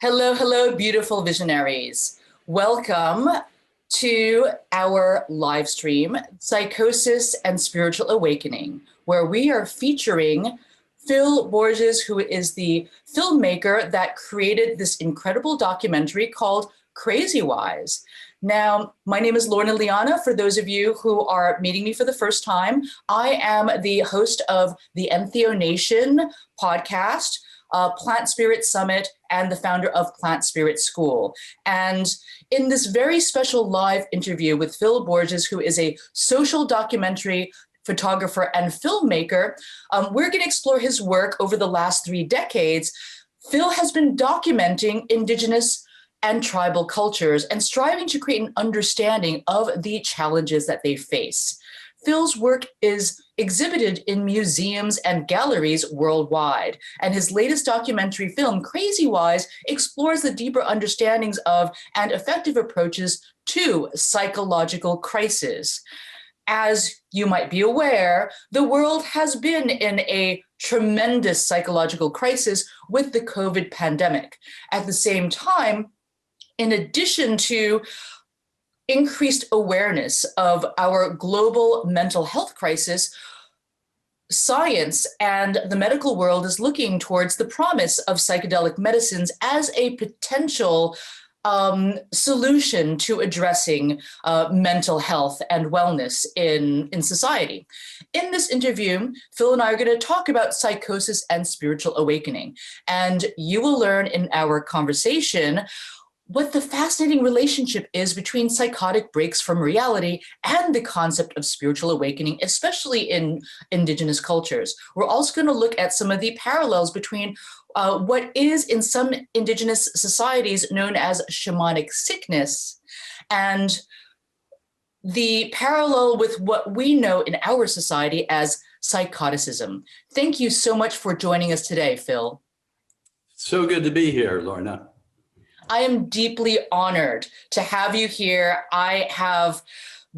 Hello, hello, beautiful visionaries. Welcome to our live stream, Psychosis and Spiritual Awakening, where we are featuring Phil Borges, who is the filmmaker that created this incredible documentary called Crazy Wise. Now, my name is Lorna. For those of you who are meeting me for the first time, I am the host of the Entheo Nation podcast, Plant Spirit Summit, and the founder of Plant Spirit School. And in this very special live interview with Phil Borges, who is a social documentary photographer and filmmaker, we're going to explore his work over the last 3 decades. Phil has been documenting Indigenous and tribal cultures and striving to create an understanding of the challenges that they face. Phil's work is exhibited in museums and galleries worldwide, and his latest documentary film, Crazy Wise, explores the deeper understandings of and effective approaches to psychological crisis. As you might be aware, the world has been in a tremendous psychological crisis with the COVID pandemic. At the same time, in addition to increased awareness of our global mental health crisis, science and the medical world is looking towards the promise of psychedelic medicines as a potential solution to addressing mental health and wellness in society. In this interview, Phil and I are going to talk about psychosis and spiritual awakening. And you will learn in our conversation what the fascinating relationship is between psychotic breaks from reality and the concept of spiritual awakening, especially in Indigenous cultures. We're also going to look at some of the parallels between what is in some Indigenous societies known as shamanic sickness and the parallel with what we know in our society as psychoticism. Thank you so much for joining us today, Phil. So good to be here, Lorna. I am deeply honored to have you here. I have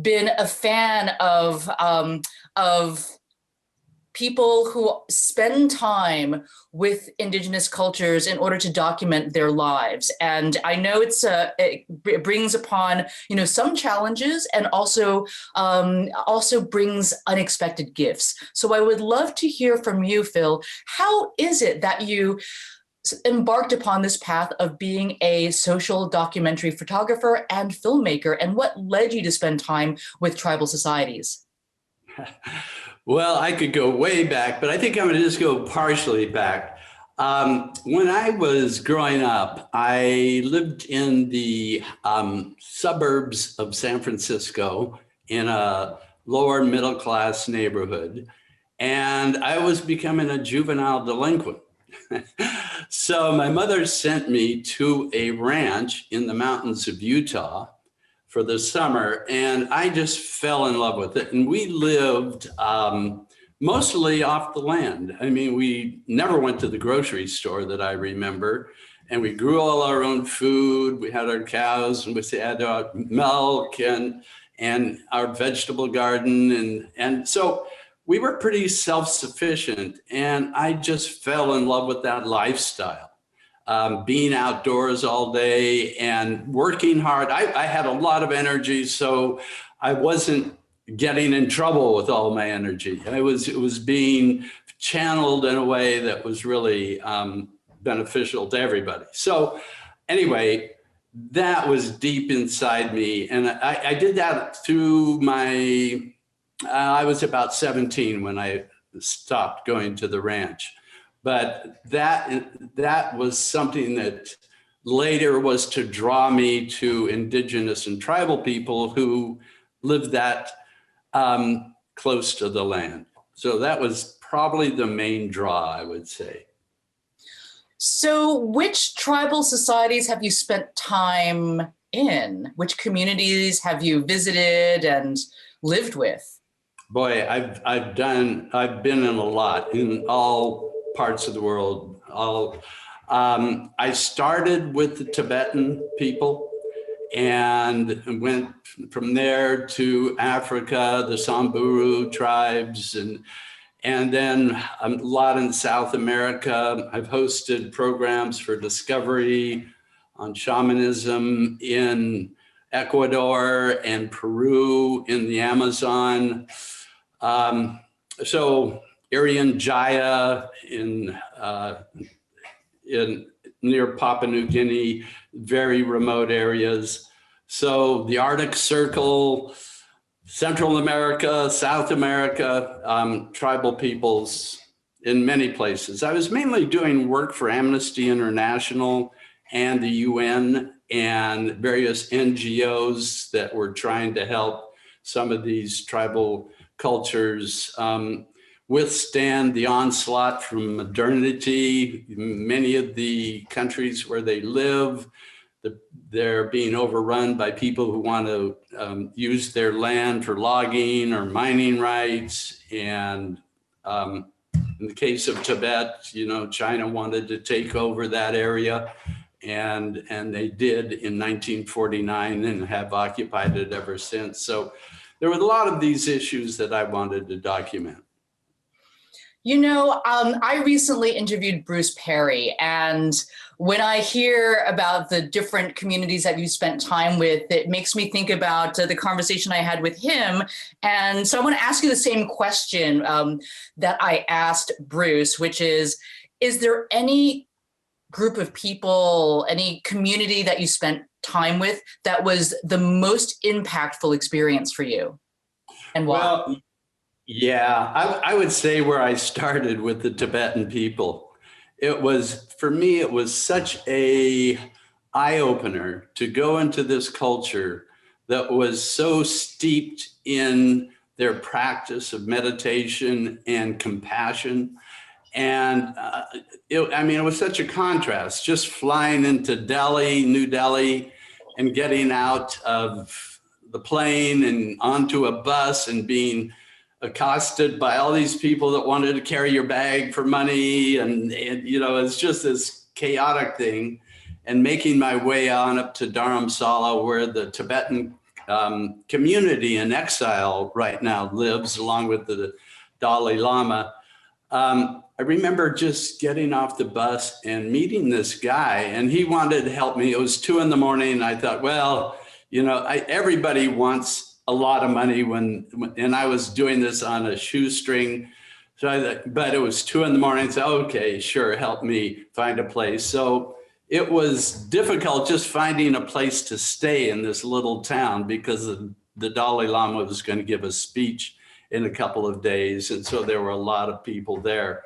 been a fan of people who spend time with Indigenous cultures in order to document their lives. And I know it brings upon, some challenges and also brings unexpected gifts. So I would love to hear from you, Phil. How is it that you embarked upon this path of being a social documentary photographer and filmmaker, and what led you to spend time with tribal societies? Well, I could go way back, but I think I'm going to just go partially back. When I was growing up, I lived in the suburbs of San Francisco in a lower middle class neighborhood, and I was becoming a juvenile delinquent. So my mother sent me to a ranch in the mountains of Utah for the summer, and I just fell in love with it. And we lived mostly off the land. I mean, we never went to the grocery store that I remember, and we grew all our own food. We had our cows, and we had our milk and our vegetable garden, and so we were pretty self-sufficient, and I just fell in love with that lifestyle. Being outdoors all day and working hard. I had a lot of energy, so I wasn't getting in trouble with all my energy. It was being channeled in a way that was really beneficial to everybody. So anyway, that was deep inside me, and I did that through my I was about 17 when I stopped going to the ranch, but that was something that later was to draw me to Indigenous and tribal people who lived that close to the land. So that was probably the main draw, I would say. So which tribal societies have you spent time in? Which communities have you visited and lived with? Boy, I've been in a lot, in all parts of the world. I started with the Tibetan people and went from there to Africa, the Samburu tribes, And then a lot in South America. I've hosted programs for discovery on shamanism in Ecuador and Peru, in the Amazon. So Irian Jaya in near Papua New Guinea, very remote areas. So the Arctic Circle, Central America, South America, tribal peoples in many places. I was mainly doing work for Amnesty International and the UN and various NGOs that were trying to help some of these tribal cultures withstand the onslaught from modernity. Many of the countries where they live, they're being overrun by people who want to use their land for logging or mining rights. And in the case of Tibet, you know, China wanted to take over that area, and they did in 1949 and have occupied it ever since. So there were a lot of these issues that I wanted to document. You know, I recently interviewed Bruce Perry, and when I hear about the different communities that you spent time with, it makes me think about the conversation I had with him. And so I want to ask you the same question that I asked Bruce, which is there any group of people, any community that you spent time with that was the most impactful experience for you, and why? Well, yeah, I would say where I started with the Tibetan people. It was, for me, it was such a eye-opener to go into this culture that was so steeped in their practice of meditation and compassion. And it was such a contrast, just flying into Delhi, New Delhi, and getting out of the plane and onto a bus and being accosted by all these people that wanted to carry your bag for money. And you know, it's just this chaotic thing. And making my way on up to Dharamsala, where the Tibetan community in exile right now lives, along with the Dalai Lama. I remember just getting off the bus and meeting this guy, and he wanted to help me. It was 2 a.m. and I thought, well, you know, everybody wants a lot of money and I was doing this on a shoestring. So I thought, but it was 2 a.m. I said, okay, sure, help me find a place. So it was difficult just finding a place to stay in this little town, because the Dalai Lama was going to give a speech in a couple of days. And so there were a lot of people there.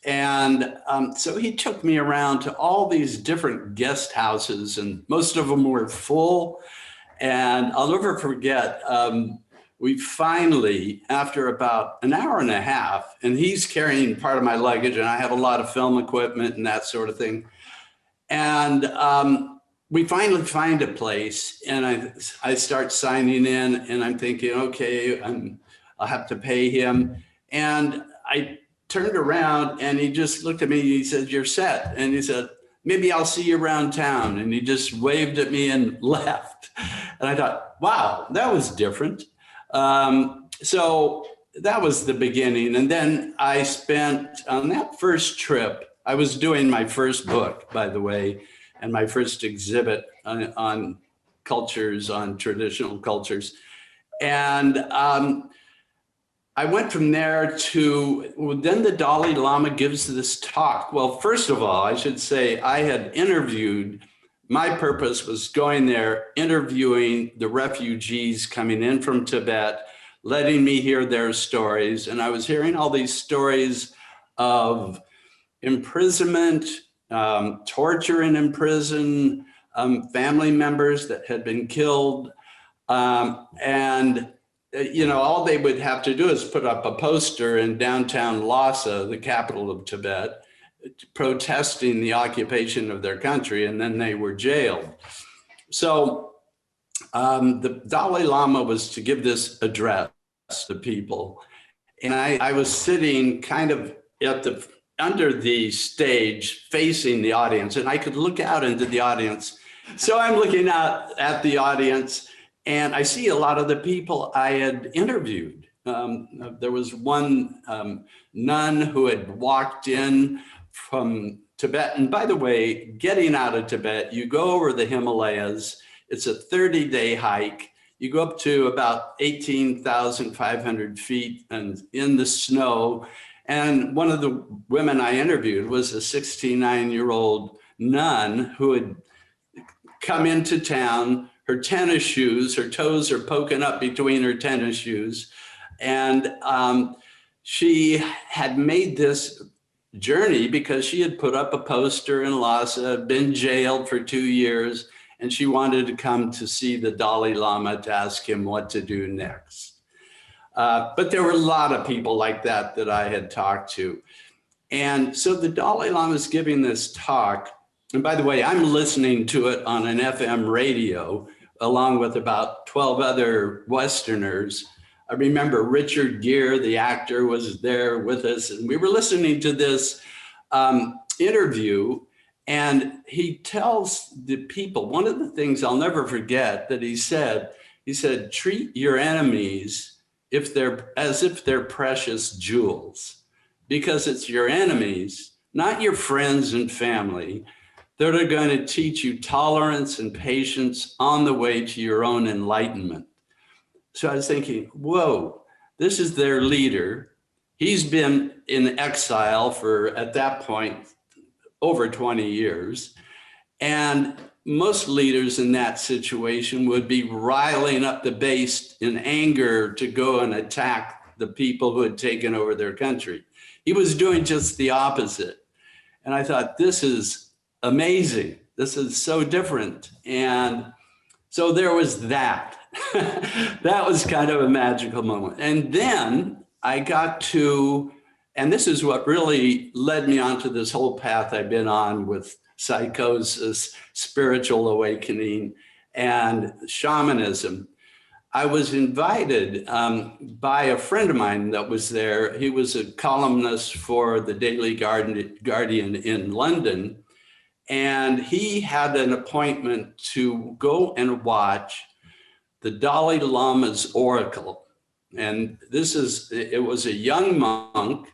And so he took me around to all these different guest houses, and most of them were full. And I'll never forget, we finally, after about an hour and a half, and he's carrying part of my luggage, and I have a lot of film equipment and that sort of thing. And we finally find a place, and I start signing in, and I'm thinking, okay, I'll have to pay him. And I turned around and he just looked at me, he said, "You're set." And he said, "Maybe I'll see you around town." And he just waved at me and left. And I thought, wow, that was different. So that was the beginning. And then I spent, on that first trip, I was doing my first book, by the way, and my first exhibit on cultures, on traditional cultures. And I went from there to, then the Dalai Lama gives this talk. Well, first of all, I should say I had interviewed, my purpose was going there, interviewing the refugees coming in from Tibet, letting me hear their stories. And I was hearing all these stories of imprisonment, torture in prison, family members that had been killed. And you know, all they would have to do is put up a poster in downtown Lhasa, the capital of Tibet, protesting the occupation of their country, and then they were jailed. So the Dalai Lama was to give this address to people. And I was sitting kind of under the stage facing the audience, and I could look out into the audience. So I'm looking out at the audience, and I see a lot of the people I had interviewed. There was one nun who had walked in from Tibet. And by the way, getting out of Tibet, you go over the Himalayas. It's a 30-day hike. You go up to about 18,500 feet and in the snow. And one of the women I interviewed was a 69-year-old nun who had come into town. Her tennis shoes, her toes are poking up between her tennis shoes. And she had made this journey because she had put up a poster in Lhasa, been jailed for 2 years, and she wanted to come to see the Dalai Lama to ask him what to do next. But there were a lot of people like that that I had talked to. And so the Dalai Lama is giving this talk. And by the way, I'm listening to it on an FM radio, along with about 12 other Westerners. I remember Richard Gere, the actor, was there with us, and we were listening to this interview. And he tells the people, one of the things I'll never forget that he said, treat your enemies as if they're precious jewels, because it's your enemies, not your friends and family, that are going to teach you tolerance and patience on the way to your own enlightenment. So I was thinking, whoa, this is their leader. He's been in exile for, at that point, over 20 years. And most leaders in that situation would be riling up the base in anger to go and attack the people who had taken over their country. He was doing just the opposite. And I thought, this is amazing. This is so different. And so there was that. That was kind of a magical moment. And then I got to, and this is what really led me onto this whole path I've been on with psychosis, spiritual awakening, and shamanism. I was invited by a friend of mine that was there. He was a columnist for the Daily Guardian in London. And he had an appointment to go and watch the Dalai Lama's oracle. And it was a young monk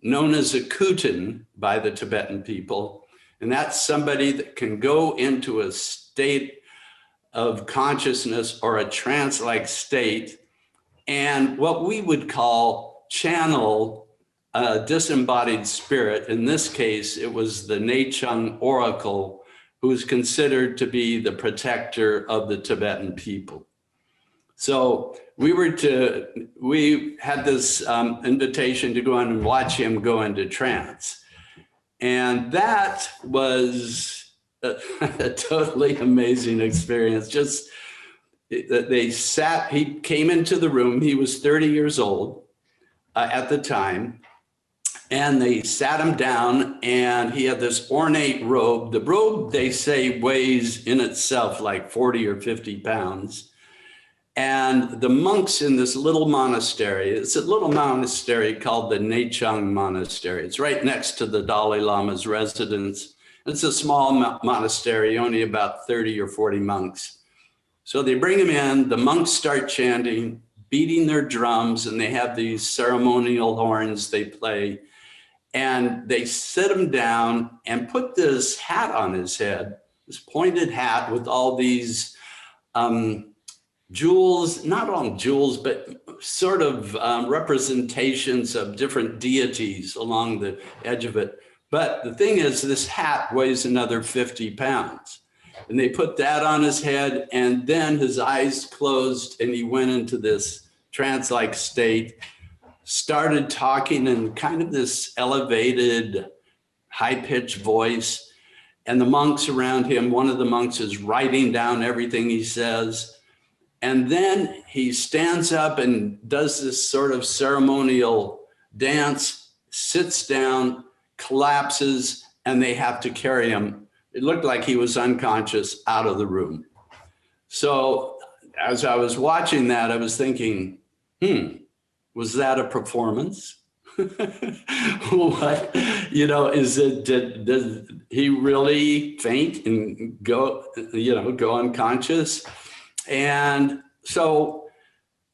known as a Kutan by the Tibetan people. And that's somebody that can go into a state of consciousness or a trance-like state, and what we would call channel a disembodied spirit. In this case, it was the Nechung oracle, who is considered to be the protector of the Tibetan people. So we had this invitation to go in and watch him go into trance. And that was a totally amazing experience. Just he came into the room, he was 30 years old at the time, and they sat him down, and he had this ornate robe. The robe, they say, weighs in itself like 40 or 50 pounds. And the monks in this little monastery, it's a little monastery called the Nechung Monastery. It's right next to the Dalai Lama's residence. It's a small monastery, only about 30 or 40 monks. So they bring him in, the monks start chanting, beating their drums, and they have these ceremonial horns they play. And they sit him down and put this hat on his head, this pointed hat with all these jewels, not all jewels, but sort of representations of different deities along the edge of it. But the thing is, this hat weighs another 50 pounds. And they put that on his head, and then his eyes closed and he went into this trance-like state, started talking in kind of this elevated, high-pitched voice. And the monks around him, one of the monks is writing down everything he says. And then he stands up and does this sort of ceremonial dance, sits down, collapses, and they have to carry him. It looked like he was unconscious out of the room. So as I was watching that, I was thinking, was that a performance? What, did he really faint and go unconscious? And so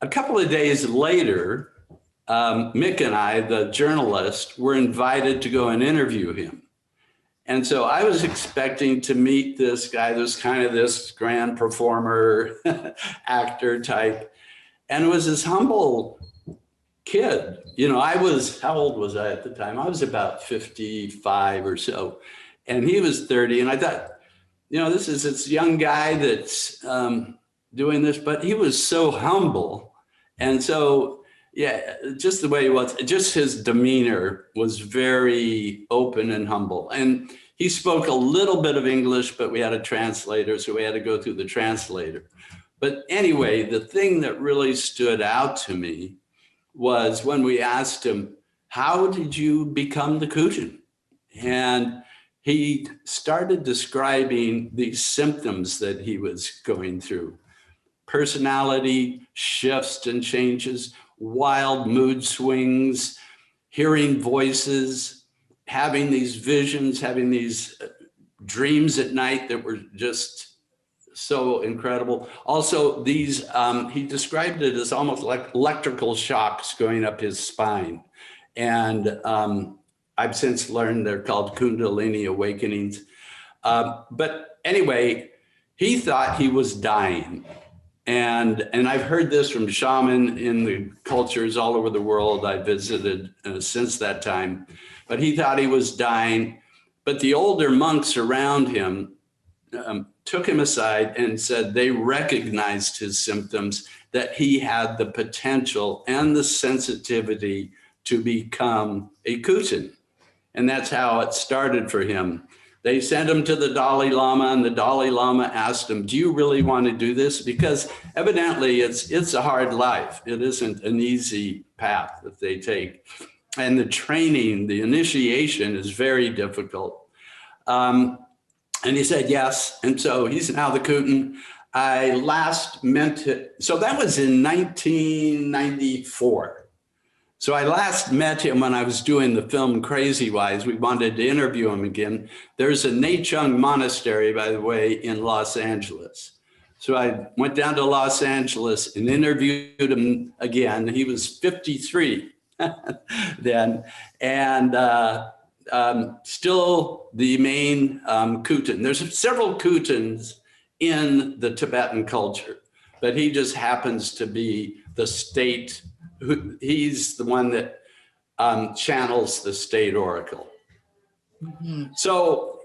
a couple of days later, Mick and I, the journalist, were invited to go and interview him. And so I was expecting to meet this guy, this kind of this grand performer, actor type, and it was this humble kid. You know, how old was I at the time? I was about 55 or so, and he was 30. And I thought, you know, this is this young guy that's doing this, but he was so humble. And so, yeah, just the way he was, just his demeanor was very open and humble. And he spoke a little bit of English, but we had a translator, so we had to go through the translator. But anyway, the thing that really stood out to me was when we asked him, how did you become the Kujan? And he started describing these symptoms that he was going through. Personality shifts and changes, wild mood swings, hearing voices, having these visions, having these dreams at night that were just so incredible. Also, these, he described it as almost like electrical shocks going up his spine. And I've since learned they're called Kundalini awakenings. But anyway, he thought he was dying. And I've heard this from shaman in the cultures all over the world I visited since that time. But he thought he was dying. But the older monks around him took him aside and said they recognized his symptoms, that he had the potential and the sensitivity to become a Kujan. And that's how it started for him. They sent him to the Dalai Lama, and the Dalai Lama asked him, do you really want to do this? Because evidently it's a hard life. It isn't an easy path that they take. And the training, the initiation is very difficult. And he said, yes. And so he's now the Kujan. I last met him. So that was in 1994. So I last met him when I was doing the film Crazy Wise. We wanted to interview him again. There's a Nechung monastery, by the way, in Los Angeles. So I went down to Los Angeles and interviewed him again. He was 53 then, and still the main Kutan. There's several Kutans in the Tibetan culture, but he just happens to be the state. He's the one that channels the state oracle. Mm-hmm. So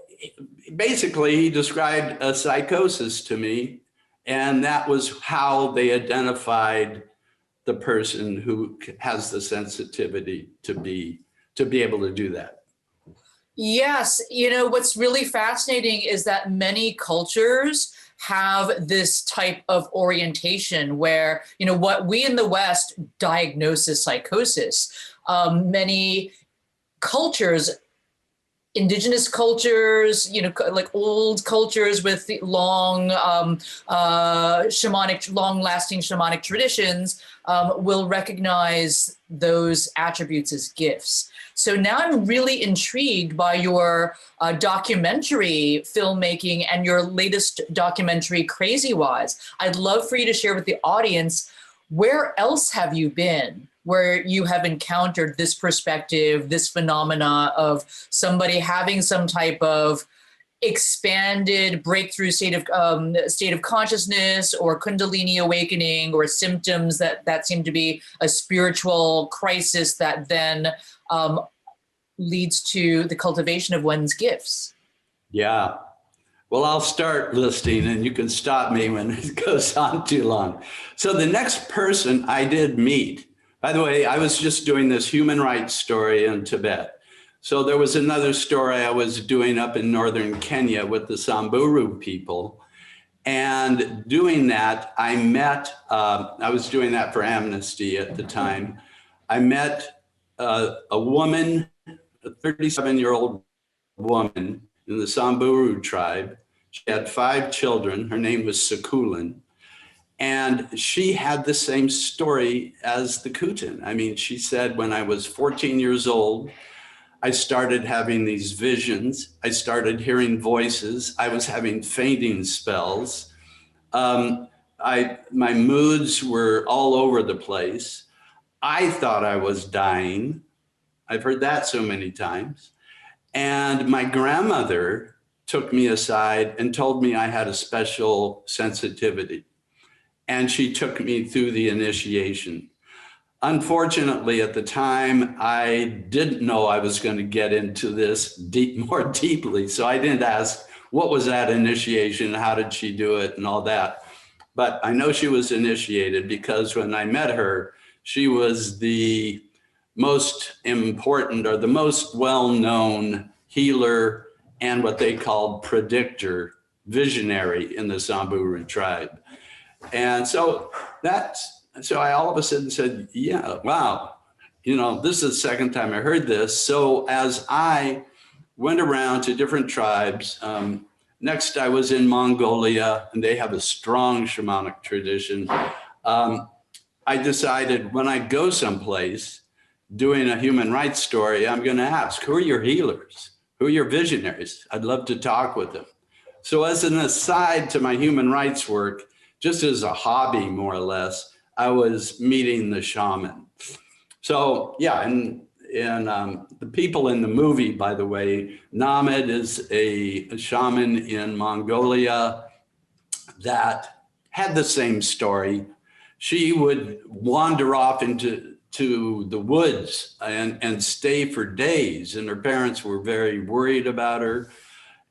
basically, he described a psychosis to me, and that was how they identified the person who has the sensitivity to be able to do that. Yes, you know, what's really fascinating is that many cultures have this type of orientation where, you know, what we in the West diagnose as psychosis. Many cultures, indigenous cultures, you know, like old cultures with long long-lasting shamanic traditions will recognize those attributes as gifts. So now I'm really intrigued by your documentary filmmaking and your latest documentary, Crazy Wise. I'd love for you to share with the audience, where else have you been where you have encountered this perspective, this phenomena of somebody having some type of expanded breakthrough state of consciousness, or Kundalini awakening, or symptoms that seem to be a spiritual crisis that then leads to the cultivation of one's gifts? Yeah. Well, I'll start listing and you can stop me when it goes on too long. So the next person I did meet, by the way, I was just doing this human rights story in Tibet. So there was another story I was doing up in northern Kenya with the Samburu people. And doing that, I met, I was doing that for Amnesty at the time. I met a woman, a 37-year-old woman in the Samburu tribe. She had 5 children. Her name was Sakulan. And she had the same story as the Kutan. I mean, she said, when I was 14 years old, I started having these visions. I started hearing voices. I was having fainting spells. My moods were all over the place. I thought I was dying. I've heard that so many times. And my grandmother took me aside and told me I had a special sensitivity. And she took me through the initiation. Unfortunately, at the time, I didn't know I was going to get into this more deeply. So I didn't ask, what was that initiation? How did she do it? And all that. But I know she was initiated because when I met her, she was the most important or the most well-known healer and what they called predictor, visionary in the Samburu tribe. And so I all of a sudden said, yeah, wow, this is the second time I heard this. So as I went around to different tribes, next I was in Mongolia, and they have a strong shamanic tradition. I decided when I go someplace doing a human rights story, I'm going to ask, who are your healers? Who are your visionaries? I'd love to talk with them. So as an aside to my human rights work, just as a hobby, more or less, I was meeting the shaman. So yeah, and the people in the movie, by the way, Namid is a shaman in Mongolia that had the same story. She would wander off into the woods and stay for days, and her parents were very worried about her.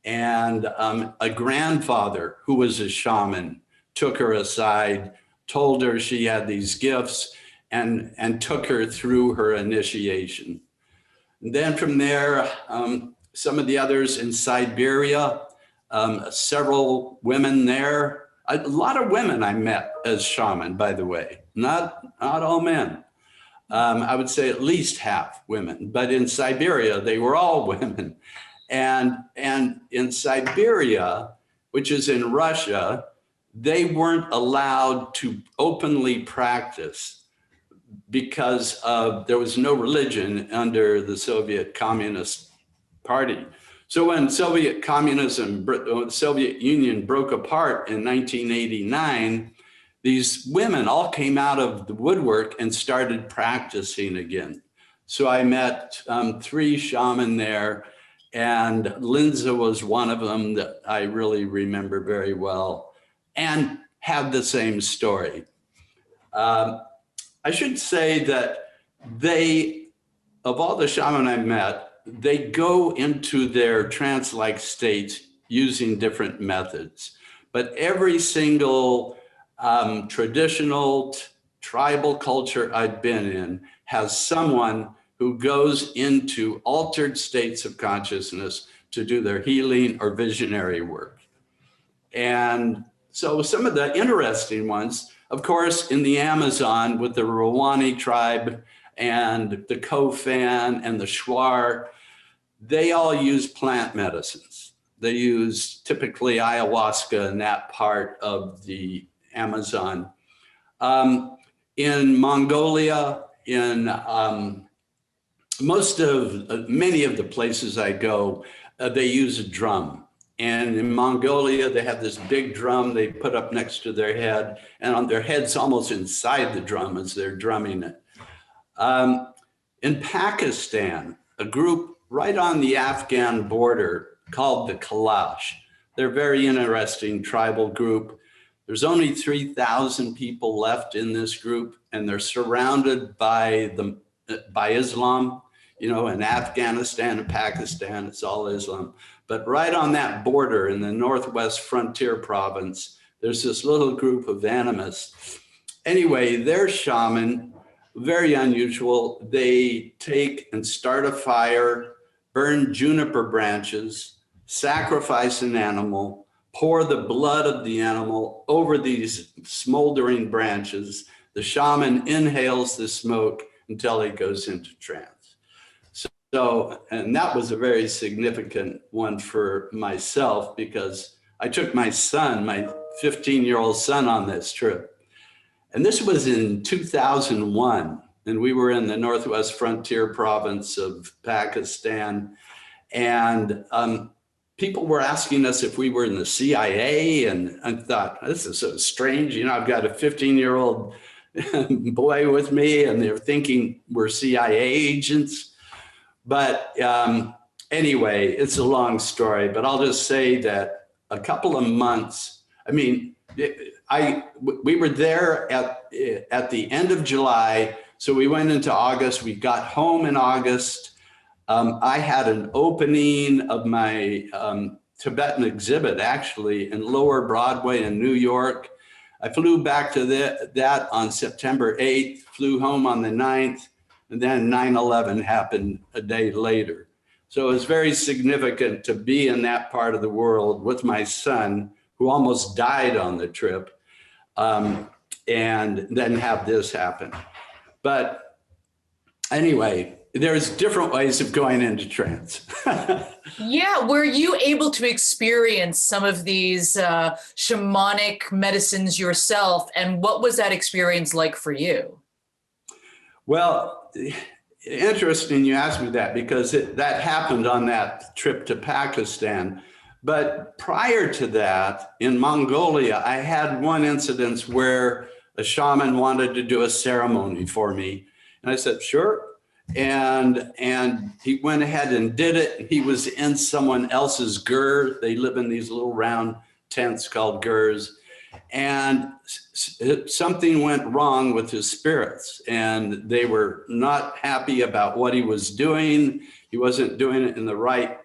And a grandfather who was a shaman took her aside, told her she had these gifts, and took her through her initiation. And then from there, some of the others in Siberia, several women there, a lot of women I met as shaman, by the way, not all men. I would say at least half women, but in Siberia, they were all women. And in Siberia, which is in Russia, they weren't allowed to openly practice because there was no religion under the Soviet Communist Party. So when Soviet Union broke apart in 1989, these women all came out of the woodwork and started practicing again. So I met 3 shaman there, and Linza was one of them that I really remember very well and had the same story. I should say that of all the shaman I met, they go into their trance-like states using different methods. But every single traditional tribal culture I've been in has someone who goes into altered states of consciousness to do their healing or visionary work. And so some of the interesting ones, of course, in the Amazon with the Rwani tribe and the Kofan and the Shuar, they all use plant medicines. They use typically ayahuasca in that part of the Amazon. In Mongolia, in many of the places I go, they use a drum. And in Mongolia, they have this big drum they put up next to their head, and on their head's almost inside the drum as they're drumming it. In Pakistan, a group right on the Afghan border called the Kalash. They're a very interesting tribal group. There's only 3,000 people left in this group, and they're surrounded by Islam. In Afghanistan and Pakistan, it's all Islam. But right on that border in the Northwest Frontier Province, there's this little group of animists. Anyway, their shaman, very unusual. They take and start a fire, burn juniper branches, sacrifice an animal, pour the blood of the animal over these smoldering branches. The shaman inhales the smoke until he goes into trance. So, and that was a very significant one for myself because I took my son, my 15-year-old son, on this trip. And this was in 2001, and we were in the Northwest Frontier Province of Pakistan. And people were asking us if we were in the CIA, and I thought, this is so strange. I've got a 15-year-old boy with me, and they're thinking we're CIA agents. But anyway, it's a long story, but I'll just say that a couple of months, I mean, we were there at the end of July. So we went into August, we got home in August. I had an opening of my Tibetan exhibit actually in Lower Broadway in New York. I flew back to that on September 8th, flew home on the 9th, and then 9/11 happened a day later. So it was very significant to be in that part of the world with my son, who almost died on the trip, and then have this happen. But anyway, there's different ways of going into trance. Yeah, were you able to experience some of these shamanic medicines yourself? And what was that experience like for you? Well, interesting you asked me that, because that happened on that trip to Pakistan. But prior to that, in Mongolia, I had one incident where a shaman wanted to do a ceremony for me. And I said, sure. And he went ahead and did it. He was in someone else's gur. They live in these little round tents called gurs. And something went wrong with his spirits, and they were not happy about what he was doing. He wasn't doing it in the right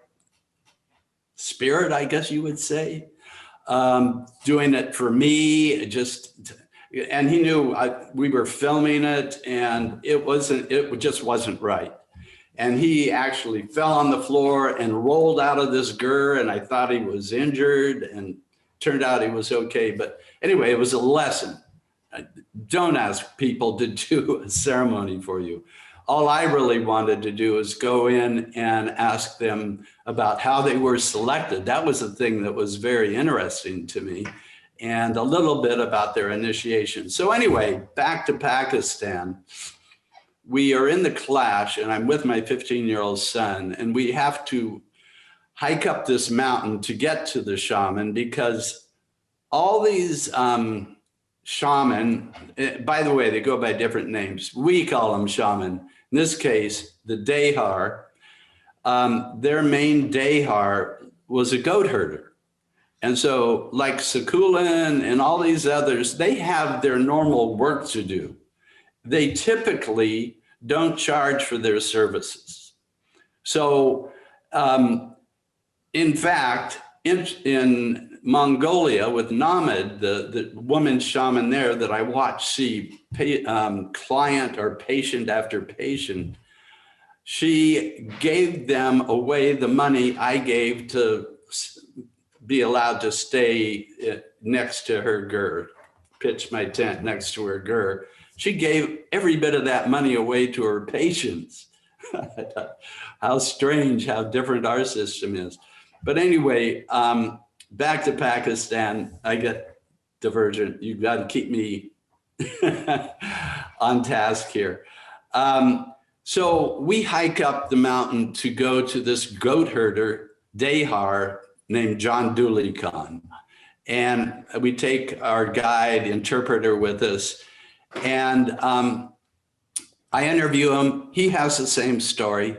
spirit, I guess you would say. Doing it for me, and he knew we were filming it, and it just wasn't right. And he actually fell on the floor and rolled out of this gur, and I thought he was injured, and turned out he was okay. But anyway, it was a lesson. Don't ask people to do a ceremony for you. All I really wanted to do is go in and ask them about how they were selected. That was the thing that was very interesting to me, and a little bit about their initiation. So anyway, back to Pakistan. We are in the clash, and I'm with my 15-year-old son, and we have to hike up this mountain to get to the shaman, because all these shaman, by the way, they go by different names. We call them shaman. In this case, the Dehar, their main Dehar was a goat herder. And so like Sakulan and all these others, they have their normal work to do. They typically don't charge for their services. So in fact, in Mongolia with Namad, the woman shaman there that I watched see client or patient after patient, she gave them away the money I gave to be allowed to stay next to her gur, pitch my tent next to her gur. She gave every bit of that money away to her patients. How strange, how different our system is. But anyway, back to Pakistan. I get divergent. You've got to keep me on task here. So we hike up the mountain to go to this goat herder, Dehar, named John Dooley Khan. And we take our guide interpreter with us. And I interview him. He has the same story.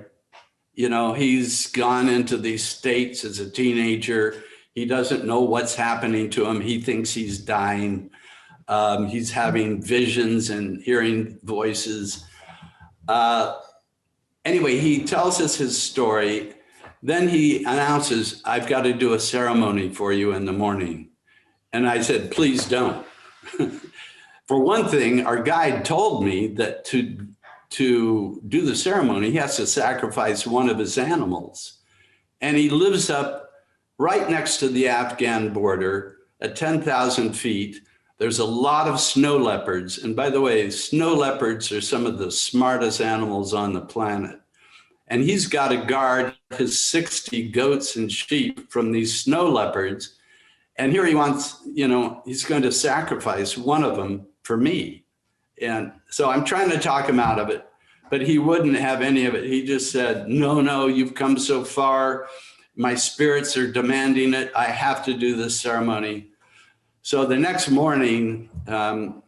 You know, he's gone into these states as a teenager. He doesn't know what's happening to him. He thinks he's dying. He's having visions and hearing voices. Anyway, he tells us his story. Then he announces, I've got to do a ceremony for you in the morning. And I said, please don't. For one thing, our guide told me that to do the ceremony, he has to sacrifice one of his animals. And he lives up right next to the Afghan border at 10,000 feet. There's a lot of snow leopards. And by the way, snow leopards are some of the smartest animals on the planet. And he's got to guard his 60 goats and sheep from these snow leopards. And here he wants, you know, he's going to sacrifice one of them for me. And so I'm trying to talk him out of it, but he wouldn't have any of it. He just said, no, you've come so far. My spirits are demanding it. I have to do this ceremony. So the next morning,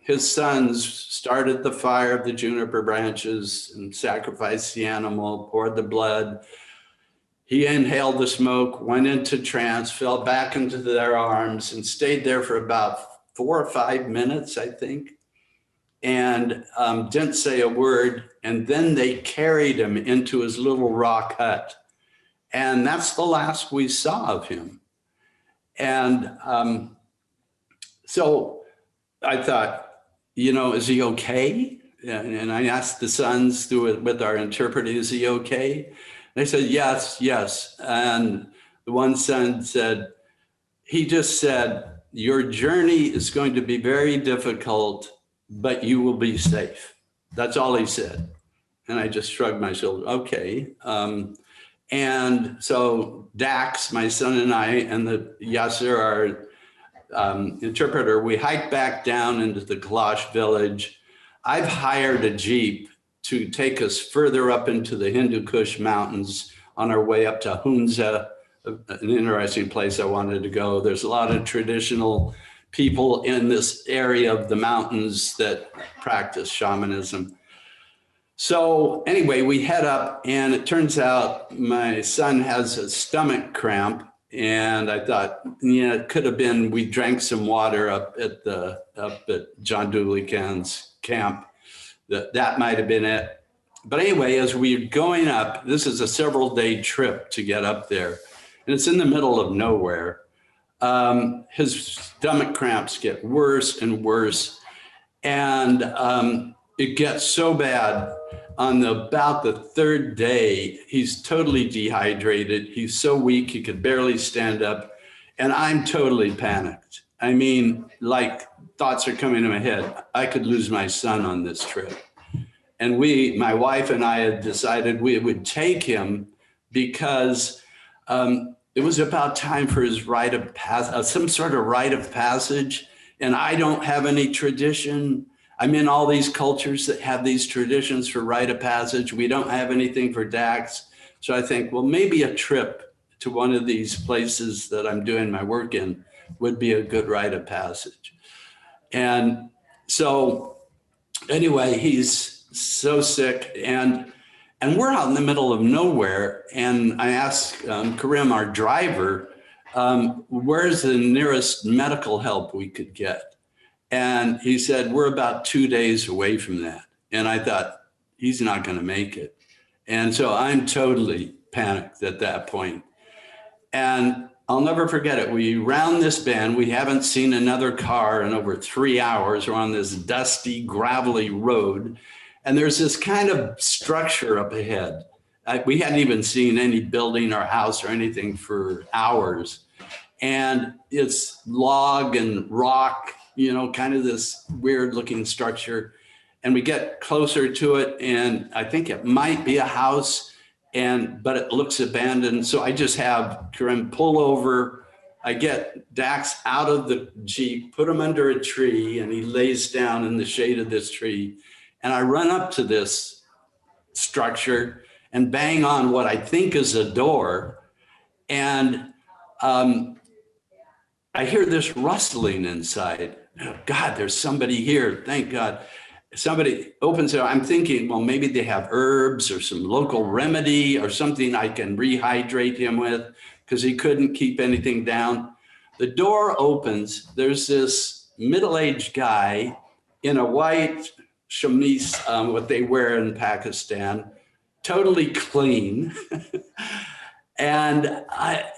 his sons started the fire of the juniper branches and sacrificed the animal, poured the blood. He inhaled the smoke, went into trance, fell back into their arms, and stayed there for about 4 or 5 minutes, I think, and didn't say a word. And then they carried him into his little rock hut. And that's the last we saw of him. And so I thought, is he okay? And I asked the sons through it with our interpreter, is he okay? They said, yes, yes. And the one son said, he just said, your journey is going to be very difficult, but you will be safe. That's all he said. And I just shrugged my shoulder, okay. And so Dax, my son and I, and the Yasser, our interpreter, we hiked back down into the Kalash village. I've hired a Jeep to take us further up into the Hindu Kush mountains on our way up to Hunza, an interesting place I wanted to go. There's a lot of traditional people in this area of the mountains that practice shamanism. So anyway, we head up, and it turns out my son has a stomach cramp, and I thought, it could have been we drank some water up at John Dooley Khan's camp. That might have been it. But anyway, as we're going up, this is a several-day trip to get up there, and it's in the middle of nowhere. His stomach cramps get worse and worse, and it gets so bad on about the third day, he's totally dehydrated. He's so weak, he could barely stand up, and I'm totally panicked. I mean, like, thoughts are coming to my head. I could lose my son on this trip. And my wife and I had decided we would take him because it was about time for his rite of passage, some sort of rite of passage. And I don't have any tradition. I'm in all these cultures that have these traditions for rite of passage. We don't have anything for Dax. So I think, well, maybe a trip to one of these places that I'm doing my work in would be a good rite of passage. And so anyway, he's so sick, and we're out in the middle of nowhere. And I asked Karim, our driver, where's the nearest medical help we could get? And he said, we're about 2 days away from that. And I thought, he's not going to make it. And so I'm totally panicked at that point. And I'll never forget it. We round this bend. We haven't seen another car in over 3 hours. We're on this dusty, gravelly road. And there's this kind of structure up ahead. We hadn't even seen any building or house or anything for hours. And it's log and rock, kind of this weird looking structure. And we get closer to it, and I think it might be a house, but it looks abandoned. So I just have Karim pull over. I get Dax out of the Jeep, put him under a tree, and he lays down in the shade of this tree. And I run up to this structure and bang on what I think is a door. And I hear this rustling inside. Oh, God, there's somebody here. Thank God. Somebody opens it. I'm thinking, well, maybe they have herbs or some local remedy or something I can rehydrate him with, because he couldn't keep anything down. The door opens. There's this middle-aged guy in a white chemise, what they wear in Pakistan, totally clean. And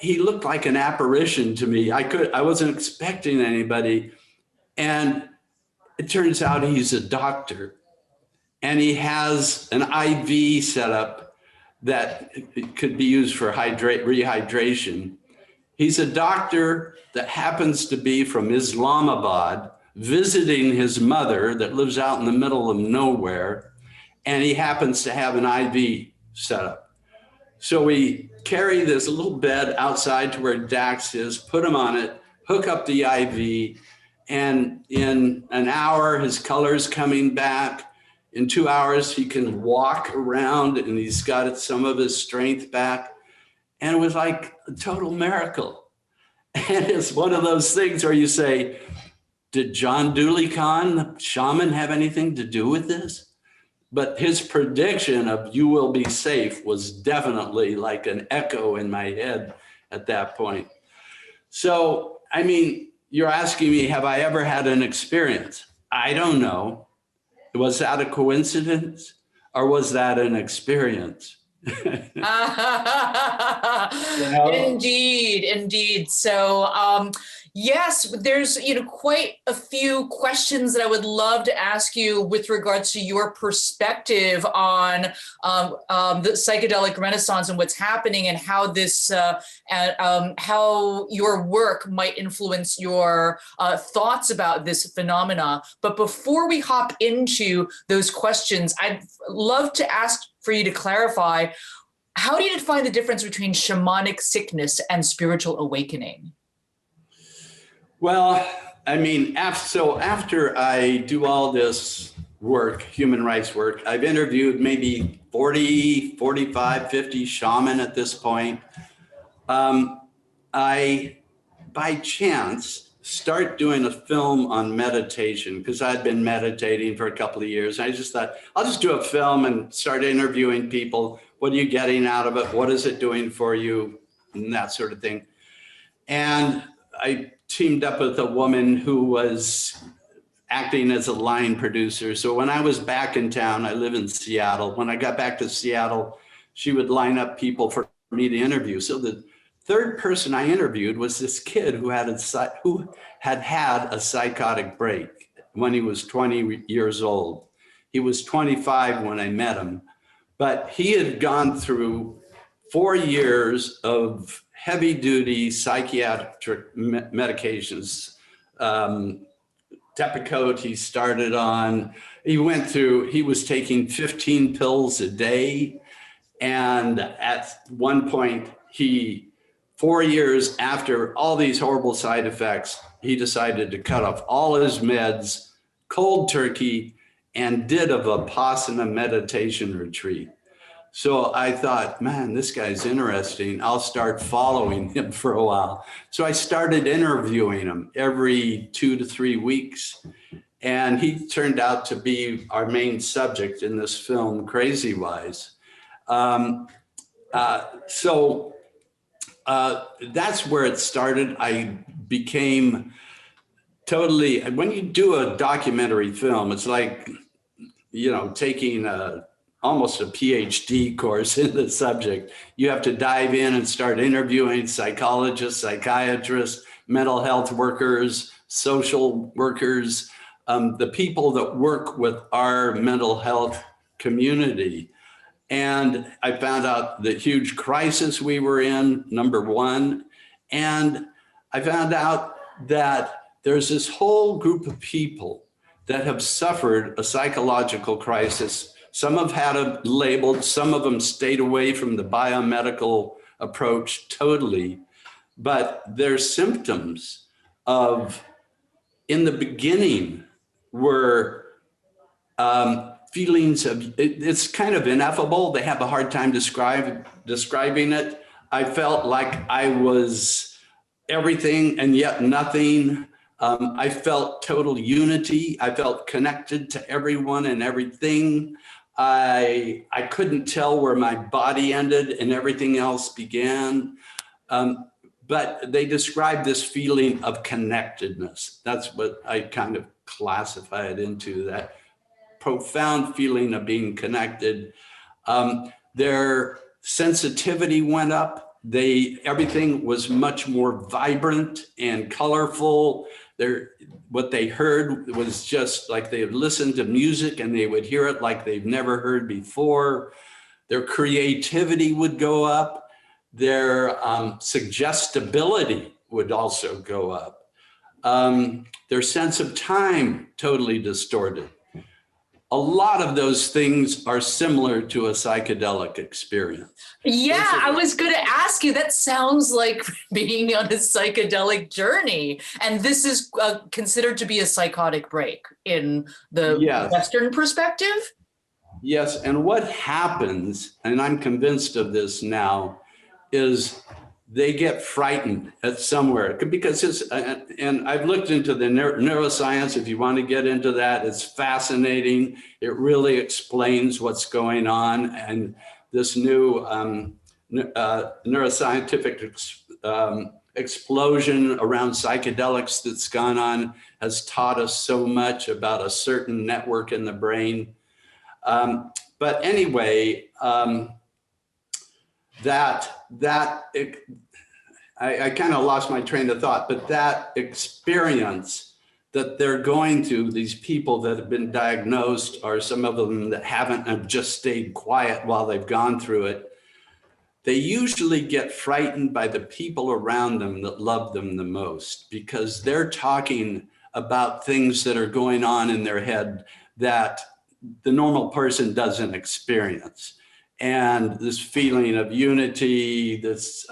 he looked like an apparition to me. I wasn't expecting anybody. And it turns out he's a doctor, and he has an IV set up that could be used for rehydration. He's a doctor that happens to be from Islamabad, visiting his mother that lives out in the middle of nowhere, and he happens to have an IV set up. So we carry this little bed outside to where Dax is, put him on it, hook up the IV, and in an hour, his color's coming back. In 2 hours, he can walk around, and he's got some of his strength back. And it was like a total miracle. And it's one of those things where you say, did John Dooley Kahn, the shaman, have anything to do with this? But his prediction of you will be safe was definitely like an echo in my head at that point. So, I mean, you're asking me, have I ever had an experience? I don't know. Was that a coincidence or was that an experience? Indeed, indeed. So, yes, there's quite a few questions that I would love to ask you with regards to your perspective on the psychedelic renaissance and what's happening, and how this how your work might influence your thoughts about this phenomena. But before we hop into those questions, I'd love to ask for you to clarify, how do you define the difference between shamanic sickness and spiritual awakening? Well, I mean, after I do all this work, human rights work, I've interviewed maybe 40, 45, 50 shaman at this point. I, by chance, start doing a film on meditation because I'd been meditating for a couple of years. I just thought, I'll just do a film and start interviewing people. What are you getting out of it? What is it doing for you? And that sort of thing. And I teamed up with a woman who was acting as a line producer. So when I was back in town, I live in Seattle. When I got back to Seattle, she would line up people for me to interview. So the third person I interviewed was this kid who had had a psychotic break when he was 20 years old. He was 25 when I met him, but he had gone through 4 years of heavy duty psychiatric medications. Depakote he started on. He was taking 15 pills a day. And at one point, 4 years after all these horrible side effects, he decided to cut off all his meds, cold turkey, and did a Vipassana meditation retreat. So I thought, man, this guy's interesting. I'll start following him for a while. So I started interviewing him every 2 to 3 weeks. And he turned out to be our main subject in this film, Crazy Wise. That's where it started. I became totally, when you do a documentary film, it's like, taking almost a PhD course in the subject. You have to dive in and start interviewing psychologists, psychiatrists, mental health workers, social workers, the people that work with our mental health community. And I found out the huge crisis we were in, number one. And I found out that there's this whole group of people that have suffered a psychological crisis. Some have had it labeled, some of them stayed away from the biomedical approach totally. But their symptoms in the beginning were feelings of, it's kind of ineffable. They have a hard time describing it. I felt like I was everything and yet nothing. I felt total unity. I felt connected to everyone and everything. I couldn't tell where my body ended and everything else began. But they described this feeling of connectedness. That's what I kind of classify it into, that profound feeling of being connected. Their sensitivity went up. Everything was much more vibrant and colorful. What they heard was just like they would listen to music and they would hear it like they've never heard before. Their creativity would go up. Their suggestibility would also go up. Their sense of time totally distorted. A lot of those things are similar to a psychedelic experience. Yeah, I was going to ask you, that sounds like being on a psychedelic journey. And this is considered to be a psychotic break in the Western perspective? Yes, and what happens, and I'm convinced of this now, is they get frightened at somewhere because it's, and I've looked into the neuroscience. If you want to get into that, it's fascinating. It really explains what's going on. And this new neuroscientific explosion around psychedelics that's gone on has taught us so much about a certain network in the brain. But anyway, I kind of lost my train of thought, but that experience that they're going to, these people that have been diagnosed, or some of them that haven't, have just stayed quiet while they've gone through it, they usually get frightened by the people around them that love them the most, because they're talking about things that are going on in their head that the normal person doesn't experience. And this feeling of unity, this,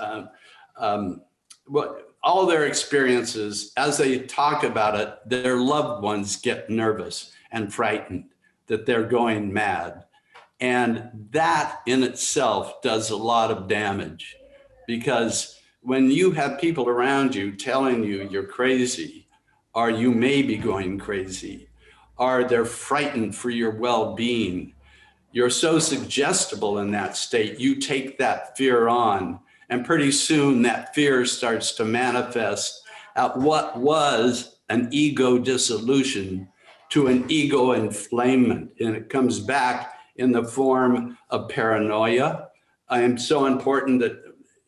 all their experiences, as they talk about it, their loved ones get nervous and frightened that they're going mad. And that in itself does a lot of damage, because when you have people around you telling you you're crazy, or you may be going crazy, or they're frightened for your well-being, you're so suggestible in that state, you take that fear on, and pretty soon that fear starts to manifest at what was an ego dissolution to an ego inflamement. And it comes back in the form of paranoia. I am so important that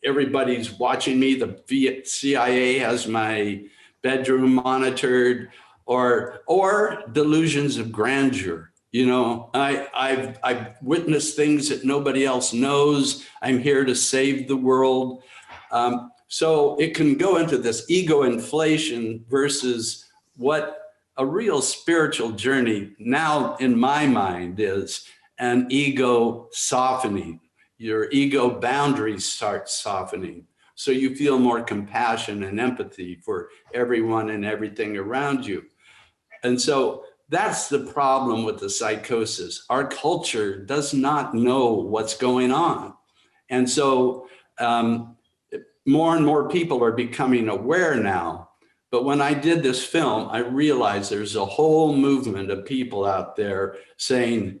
everybody's watching me. The CIA has my bedroom monitored, or delusions of grandeur. You know, I've witnessed things that nobody else knows. I'm here to save the world. So it can go into this ego inflation versus what a real spiritual journey now in my mind is an ego softening. Your ego boundaries start softening. So you feel more compassion and empathy for everyone and everything around you. And so that's the problem with the psychosis. Our culture does not know what's going on. And so more and more people are becoming aware now. But when I did this film, I realized there's a whole movement of people out there saying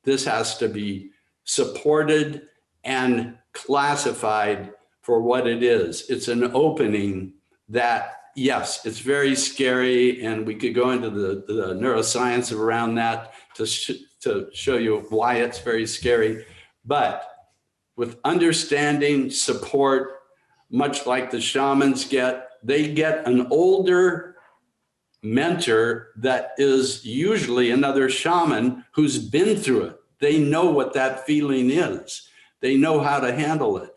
this has to be supported and classified for what it is. It's an opening that, yes, it's very scary, and we could go into the neuroscience around that to show you why it's very scary. But with understanding, support, much like the shamans get, they get an older mentor that is usually another shaman who's been through it. They know what that feeling is. They know how to handle it.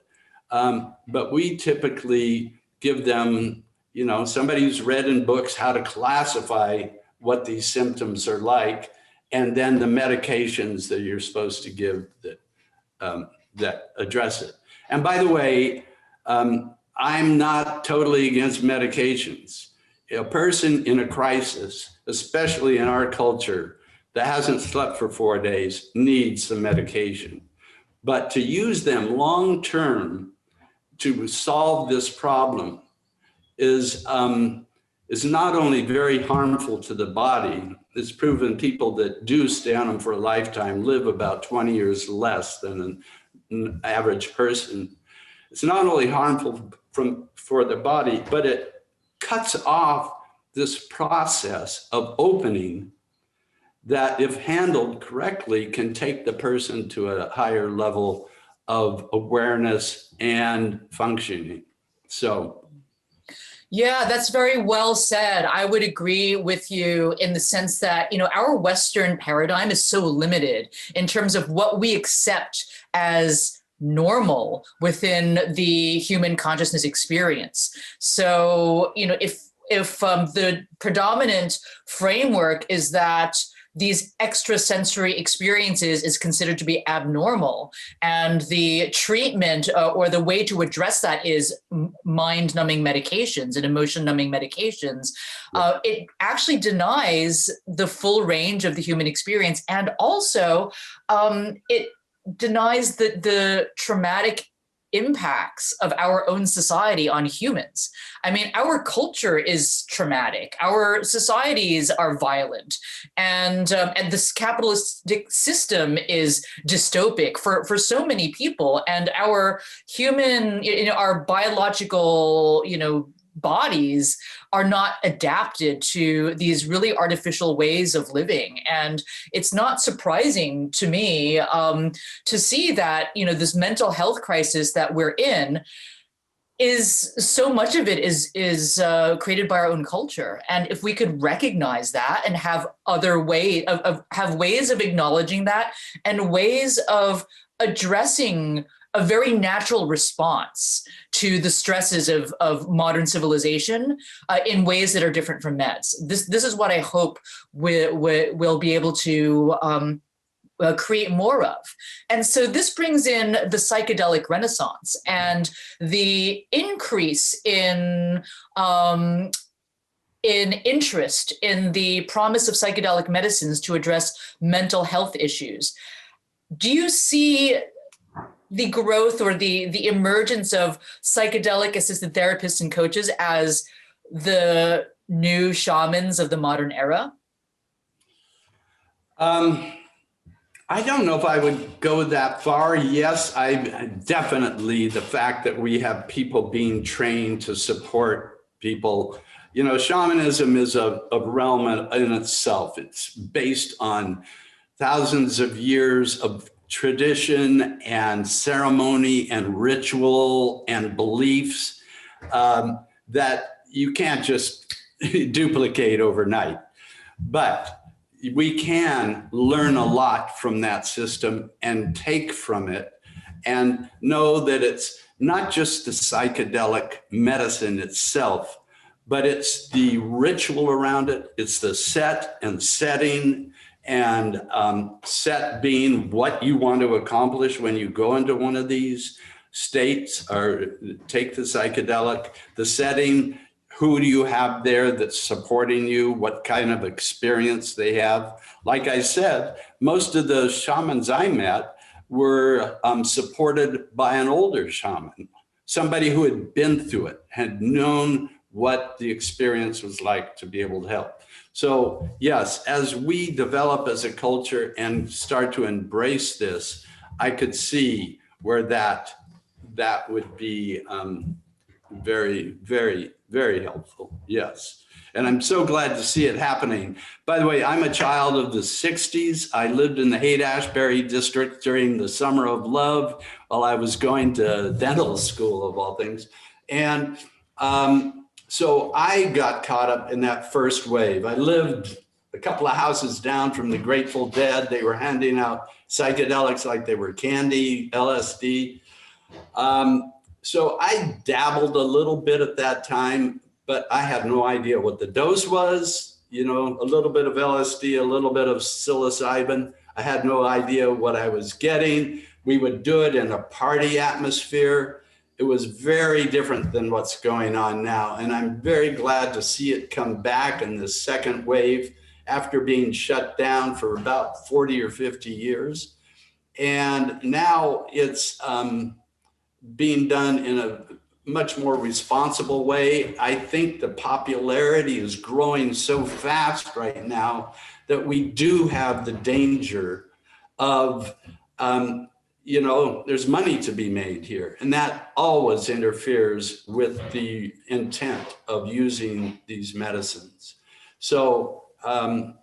But we typically give them, you know, somebody who's read in books how to classify what these symptoms are like, and then the medications that you're supposed to give that address it. And by the way, I'm not totally against medications. A person in a crisis, especially in our culture, that hasn't slept for 4 days needs some medication. But to use them long-term to solve this problem is not only very harmful to the body. It's proven people that do stay on them for a lifetime live about 20 years less than an average person. It's not only harmful for the body, but it cuts off this process of opening that, if handled correctly, can take the person to a higher level of awareness and functioning. So. Yeah, that's very well said. I would agree with you in the sense that, you know, our Western paradigm is so limited in terms of what we accept as normal within the human consciousness experience. So, you know, if the predominant framework is that these extrasensory experiences is considered to be abnormal, and the treatment or the way to address that is mind-numbing medications and emotion-numbing medications, it actually denies the full range of the human experience, and also it denies the traumatic impacts of our own society on humans. I mean, our culture is traumatic. Our societies are violent, and this capitalistic system is dystopic for so many people. And our human, our biological, bodies are not adapted to these really artificial ways of living. And it's not surprising to me to see that, this mental health crisis that we're in is so much of it is created by our own culture. And if we could recognize that and have other ways have ways of acknowledging that and ways of addressing a very natural response to the stresses of modern civilization in ways that are different from meds. This is what I hope we'll be able to create more of. And so this brings in the psychedelic renaissance and the increase in interest in the promise of psychedelic medicines to address mental health issues. Do you see the growth or the emergence of psychedelic assisted therapists and coaches as the new shamans of the modern era? I don't know if I would go that far. Yes, I definitely, the fact that we have people being trained to support people. Shamanism is a realm in itself. It's based on thousands of years of tradition and ceremony and ritual and beliefs that you can't just duplicate overnight. But we can learn a lot from that system and take from it and know that it's not just the psychedelic medicine itself, but it's the ritual around it. It's the set and setting, and set being what you want to accomplish when you go into one of these states or take the psychedelic, the setting. Who do you have there that's supporting you? What kind of experience they have? Like I said, most of the shamans I met were supported by an older shaman, somebody who had been through it, had known what the experience was like to be able to help. So yes, as we develop as a culture and start to embrace this, I could see where that would be very, very, very helpful. Yes. And I'm so glad to see it happening. By the way, I'm a child of the 60s. I lived in the Haight-Ashbury district during the Summer of Love while I was going to dental school, of all things. And so I got caught up in that first wave. I lived a couple of houses down from the Grateful Dead. They were handing out psychedelics like they were candy, LSD. So I dabbled a little bit at that time, but I had no idea what the dose was. A little bit of LSD, a little bit of psilocybin. I had no idea what I was getting. We would do it in a party atmosphere. It was very different than what's going on now. And I'm very glad to see it come back in this second wave after being shut down for about 40 or 50 years. And now it's being done in a much more responsible way. I think the popularity is growing so fast right now that we do have the danger of, there's money to be made here. And that always interferes with the intent of using these medicines. So, I'm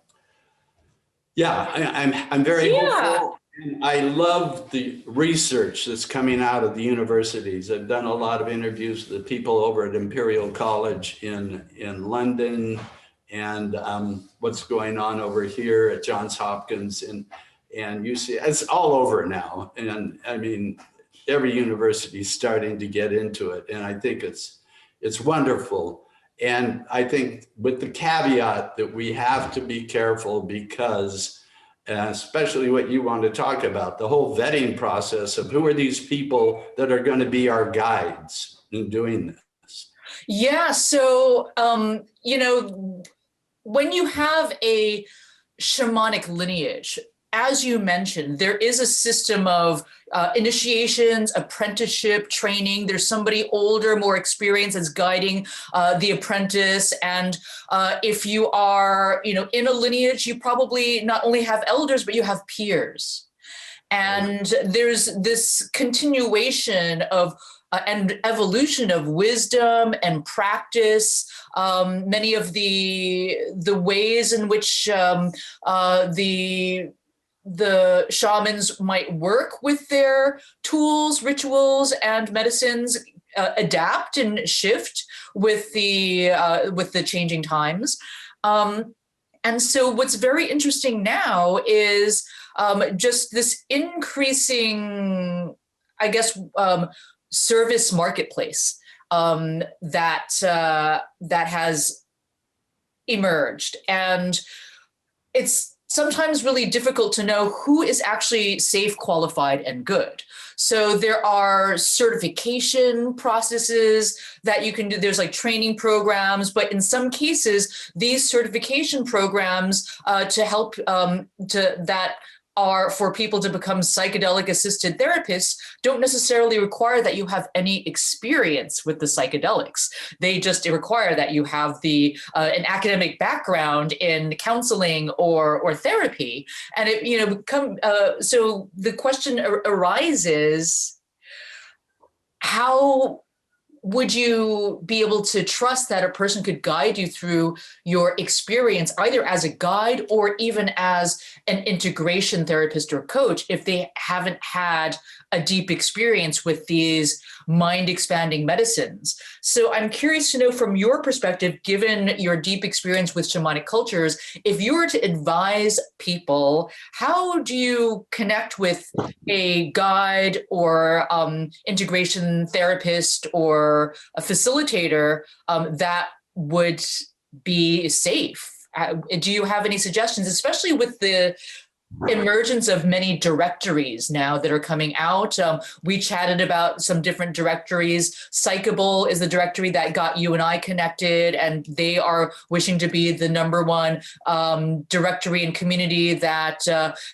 very hopeful. And I love the research that's coming out of the universities. I've done a lot of interviews with the people over at Imperial College in London, and what's going on over here at Johns Hopkins and UC. It's all over now. And I mean, every university is starting to get into it. And I think it's wonderful. And I think with the caveat that we have to be careful because especially what you want to talk about, the whole vetting process of who are these people that are going to be our guides in doing this. Yeah. So, when you have a shamanic lineage, as you mentioned, there is a system of initiations, apprenticeship, training. There's somebody older, more experienced that's guiding the apprentice. And if you are, in a lineage, you probably not only have elders, but you have peers. And there's this continuation of and evolution of wisdom and practice. Many of the ways in which the shamans might work with their tools, rituals, and medicines adapt and shift with the changing times. And so what's very interesting now is just this increasing, I guess, service marketplace that has emerged. And it's sometimes really difficult to know who is actually safe, qualified, and good. So there are certification processes that you can do. There's like training programs, but in some cases, these certification programs to help that are for people to become psychedelic assisted therapists don't necessarily require that you have any experience with the psychedelics. They just require that you have an academic background in counseling or therapy. And so the question arises, how would you be able to trust that a person could guide you through your experience, either as a guide or even as an integration therapist or coach, if they haven't had a deep experience with these mind-expanding medicines? So I'm curious to know from your perspective, given your deep experience with shamanic cultures, if you were to advise people, how do you connect with a guide or integration therapist or a facilitator that would be safe? Do you have any suggestions, especially with the emergence of many directories now that are coming out? We chatted about some different directories. Psychable is the directory that got you and I connected, and they are wishing to be the #1 directory and community that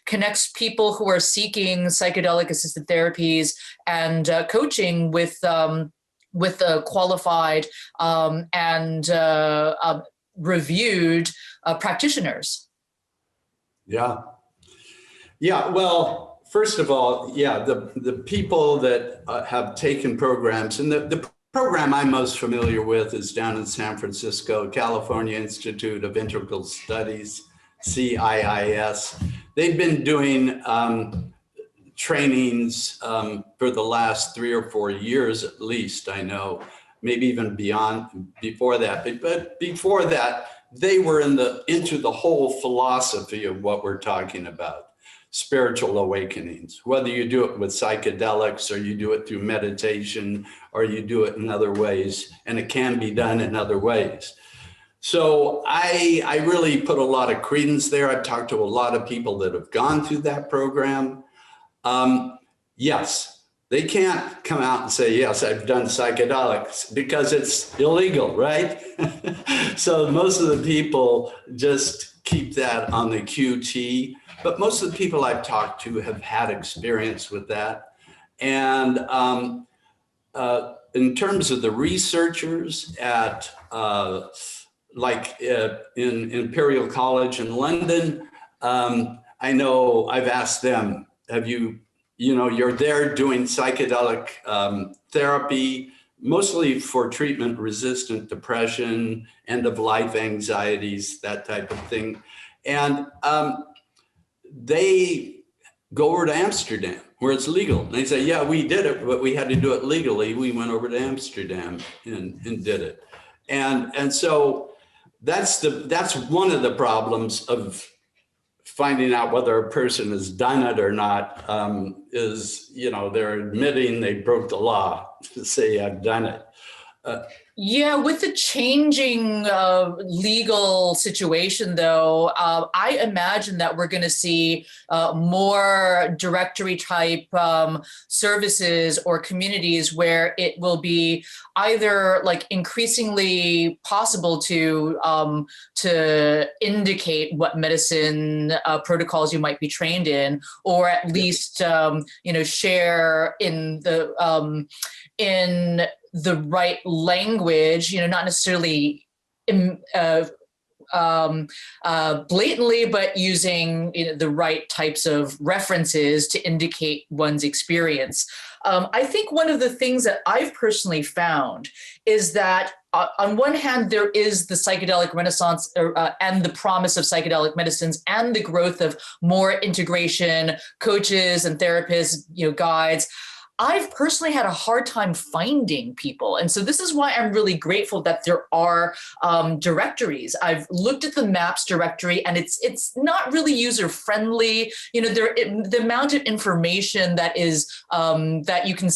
connects people who are seeking psychedelic assisted therapies and coaching with qualified and reviewed practitioners. Yeah, well, first of all, the people that have taken programs, and the program I'm most familiar with is down in San Francisco, California Institute of Integral Studies, CIIS. They've been doing trainings for the last 3 or 4 years, at least, I know, maybe even before that. But before that, they were into the whole philosophy of what we're talking about. Spiritual awakenings, whether you do it with psychedelics or you do it through meditation or you do it in other ways, and it can be done in other ways. So I really put a lot of credence there. I've talked to a lot of people that have gone through that program. Yes, they can't come out and say, yes, I've done psychedelics, because it's illegal, right? So most of the people just keep that on the QT. But most of the people I've talked to have had experience with that. And in terms of the researchers at in Imperial College in London, I know I've asked them, you're there doing psychedelic therapy, mostly for treatment-resistant depression, end-of-life anxieties, that type of thing. And they go over to Amsterdam where it's legal. And they say, yeah, we did it, but we had to do it legally. We went over to Amsterdam and did it. And so that's one of the problems of finding out whether a person has done it or not, is, they're admitting they broke the law to say I've done it. Yeah, with the changing legal situation, though, I imagine that we're going to see more directory type services or communities where it will be either like increasingly possible to indicate what medicine protocols you might be trained in, or at least share in the right language, not necessarily blatantly, but using the right types of references to indicate one's experience. I think one of the things that I've personally found is that on one hand, there is the psychedelic renaissance and the promise of psychedelic medicines and the growth of more integration, coaches and therapists, guides. I've personally had a hard time finding people. And so this is why I'm really grateful that there are directories. I've looked at the MAPS directory and it's not really user friendly. The amount of information that is that you can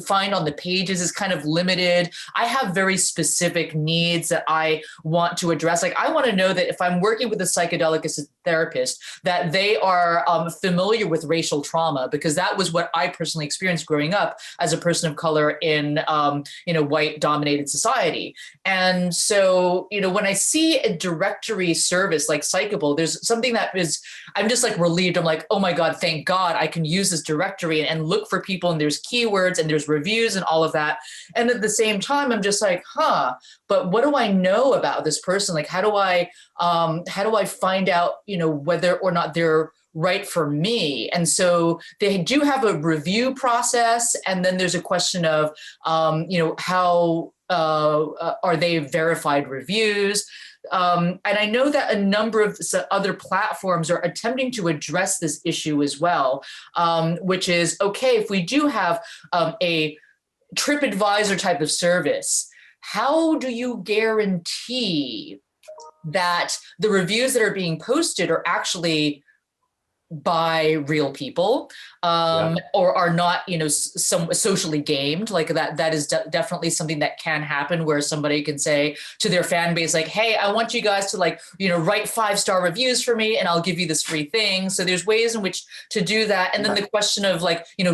find on the pages is kind of limited. I have very specific needs that I want to address. Like I want to know that if I'm working with a psychedelic assisted therapist, that they are familiar with racial trauma, because that was what I personally experienced growing up as a person of color in white dominated society. And so when I see a directory service like Psychable, there's something that is, I'm just like relieved. I'm like, oh my God, thank God I can use this directory and look for people, and there's keywords and there's reviews and all of that. And at the same time, I'm just like, but what do I know about this person? Like, how do I find out, whether or not they're right for me? And so they do have a review process. And then there's a question of, how are they verified reviews? And I know that a number of other platforms are attempting to address this issue as well, which is, okay, if we do have a TripAdvisor type of service, how do you guarantee that the reviews that are being posted are actually by real people, or are not, some socially gamed? Like that is definitely something that can happen, where somebody can say to their fan base, like, hey, I want you guys to write 5-star reviews for me and I'll give you this free thing. So there's ways in which to do that. And then the question of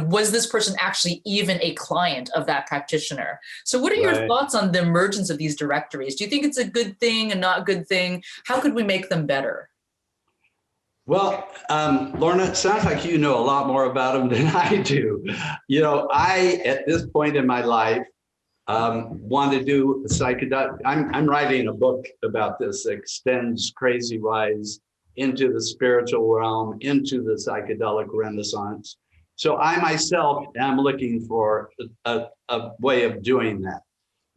was this person actually even a client of that practitioner? So what are your thoughts on the emergence of these directories? Do you think it's a good thing, a not good thing? How could we make them better? Well, Lorna, it sounds like you know a lot more about them than I do. I, at this point in my life, want to do psychedelic. I'm writing a book about this that extends crazy wise into the spiritual realm, into the psychedelic renaissance. So I myself am looking for a way of doing that.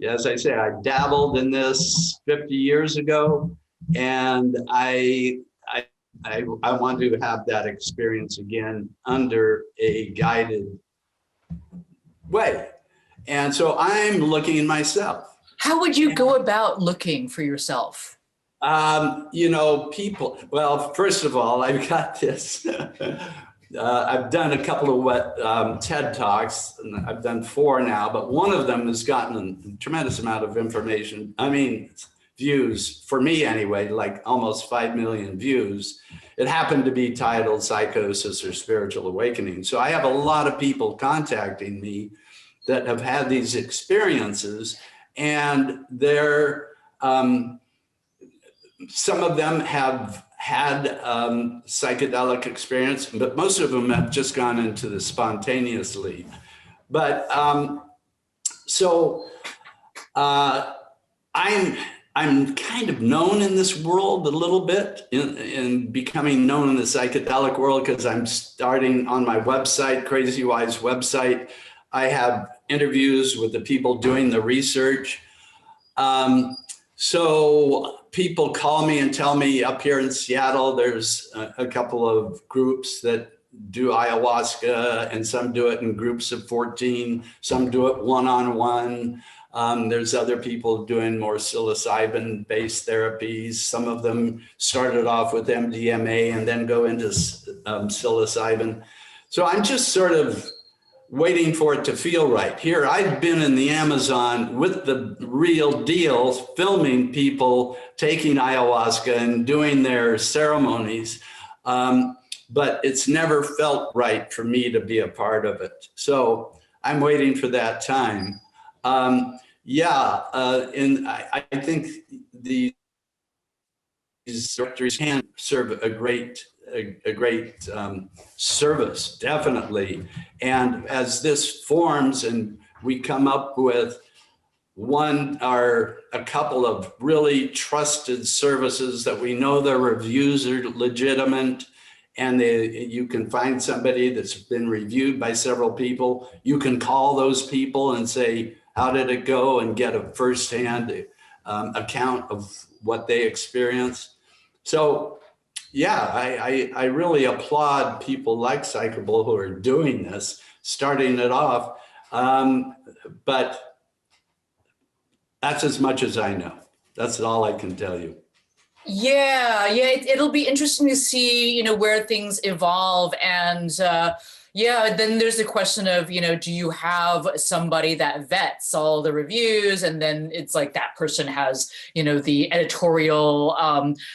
As I say, I dabbled in this 50 years ago, and I want to have that experience again under a guided way. And so I'm looking myself. How would you go about looking for yourself? People, well, first of all, I've got this. I've done a couple of TED Talks, and I've done 4 now, but one of them has gotten a tremendous amount of information. Views, for me anyway, like almost 5 million views. It happened to be titled Psychosis or Spiritual Awakening. So I have a lot of people contacting me that have had these experiences, and they're, some of them have had psychedelic experience, but most of them have just gone into the spontaneously. But I'm kind of known in this world a little bit, in becoming known in the psychedelic world, because I'm starting on my website, Crazy Wise website. I have interviews with the people doing the research. So people call me and tell me, up here in Seattle, there's a couple of groups that do ayahuasca, and some do it in groups of 14, some do it one-on-one. There's other people doing more psilocybin-based therapies. Some of them started off with MDMA and then go into psilocybin. So I'm just sort of waiting for it to feel right. Here, I've been in the Amazon with the real deal, filming people taking ayahuasca and doing their ceremonies. But it's never felt right for me to be a part of it. So I'm waiting for that time. And I think these directories can serve a great service, definitely. And as this forms and we come up with one or a couple of really trusted services that we know their reviews are legitimate, and you can find somebody that's been reviewed by several people. You can call those people and say, how did it go, and get a firsthand account of what they experienced. So yeah, I really applaud people like Psychable who are doing this, starting it off. But that's as much as I know. That's all I can tell you. Yeah, it'll be interesting to see, where things evolve. And then there's the question of, do you have somebody that vets all the reviews, and then it's like that person has, the editorial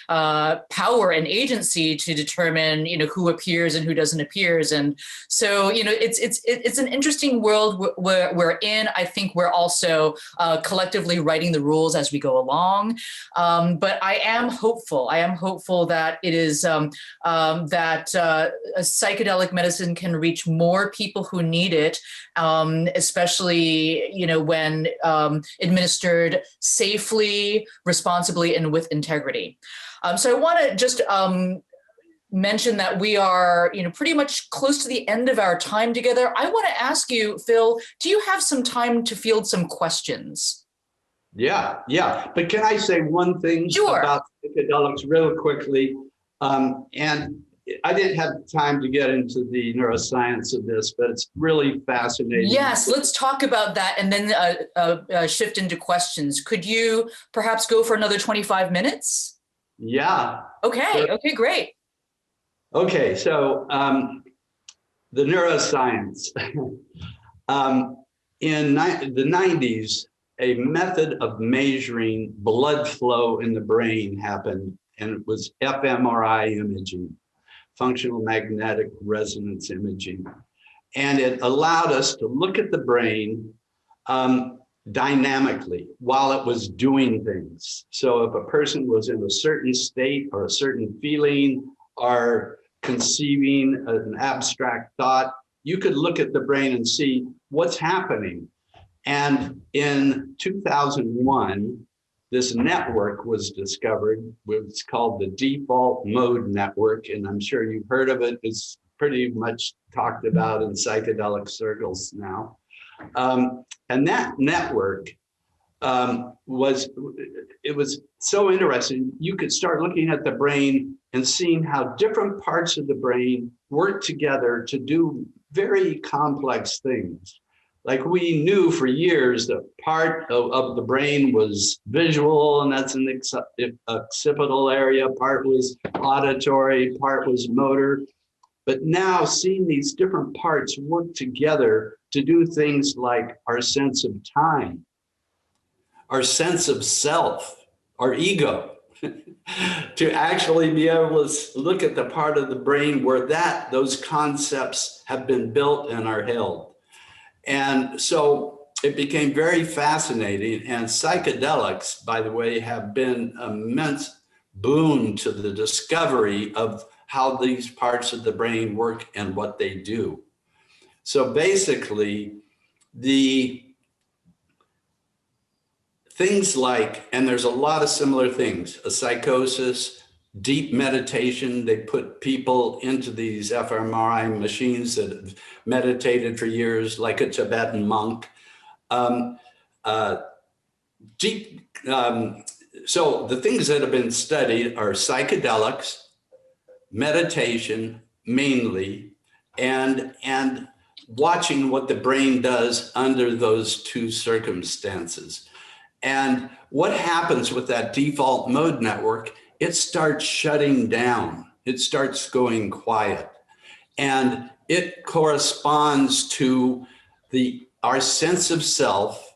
power and agency to determine, who appears and who doesn't appears. And so, it's an interesting world we're in. I think we're also collectively writing the rules as we go along. But I am hopeful. That it is that a psychedelic medicine can reach more people who need it, especially when administered safely, responsibly, and with integrity. So I want to just mention that we are pretty much close to the end of our time together. I want to ask you, Phil, do you have some time to field some questions? Yeah. But can I say one thing about psychedelics real quickly? And I didn't have time to get into the neuroscience of this, but it's really fascinating. Yes, let's talk about that and then shift into questions. Could you perhaps go for another 25 minutes? Yeah. Okay, great. Okay, so the neuroscience. In the 90s, a method of measuring blood flow in the brain happened, and it was fMRI imaging, functional magnetic resonance imaging. And it allowed us to look at the brain dynamically while it was doing things. So if a person was in a certain state or a certain feeling or conceiving an abstract thought, you could look at the brain and see what's happening. And in 2001, this network was discovered. It's called the default mode network, and I'm sure you've heard of it. It's pretty much talked about in psychedelic circles now. And that network was so interesting. You could start looking at the brain and seeing how different parts of the brain work together to do very complex things. Like we knew for years that part of the brain was visual, and that's an occipital area, part was auditory, part was motor. But now seeing these different parts work together to do things like our sense of time, our sense of self, our ego, to actually be able to look at the part of the brain where those concepts have been built and are held. And so it became very fascinating, and psychedelics, by the way, have been an immense boon to the discovery of how these parts of the brain work and what they do. So basically, the things like, and there's a lot of similar things, a psychosis, deep meditation. They put people into these fMRI machines that have meditated for years, like a Tibetan monk. So the things that have been studied are psychedelics, meditation mainly, and watching what the brain does under those two circumstances. And what happens with that default mode network, it starts shutting down. It starts going quiet. And it corresponds to our sense of self,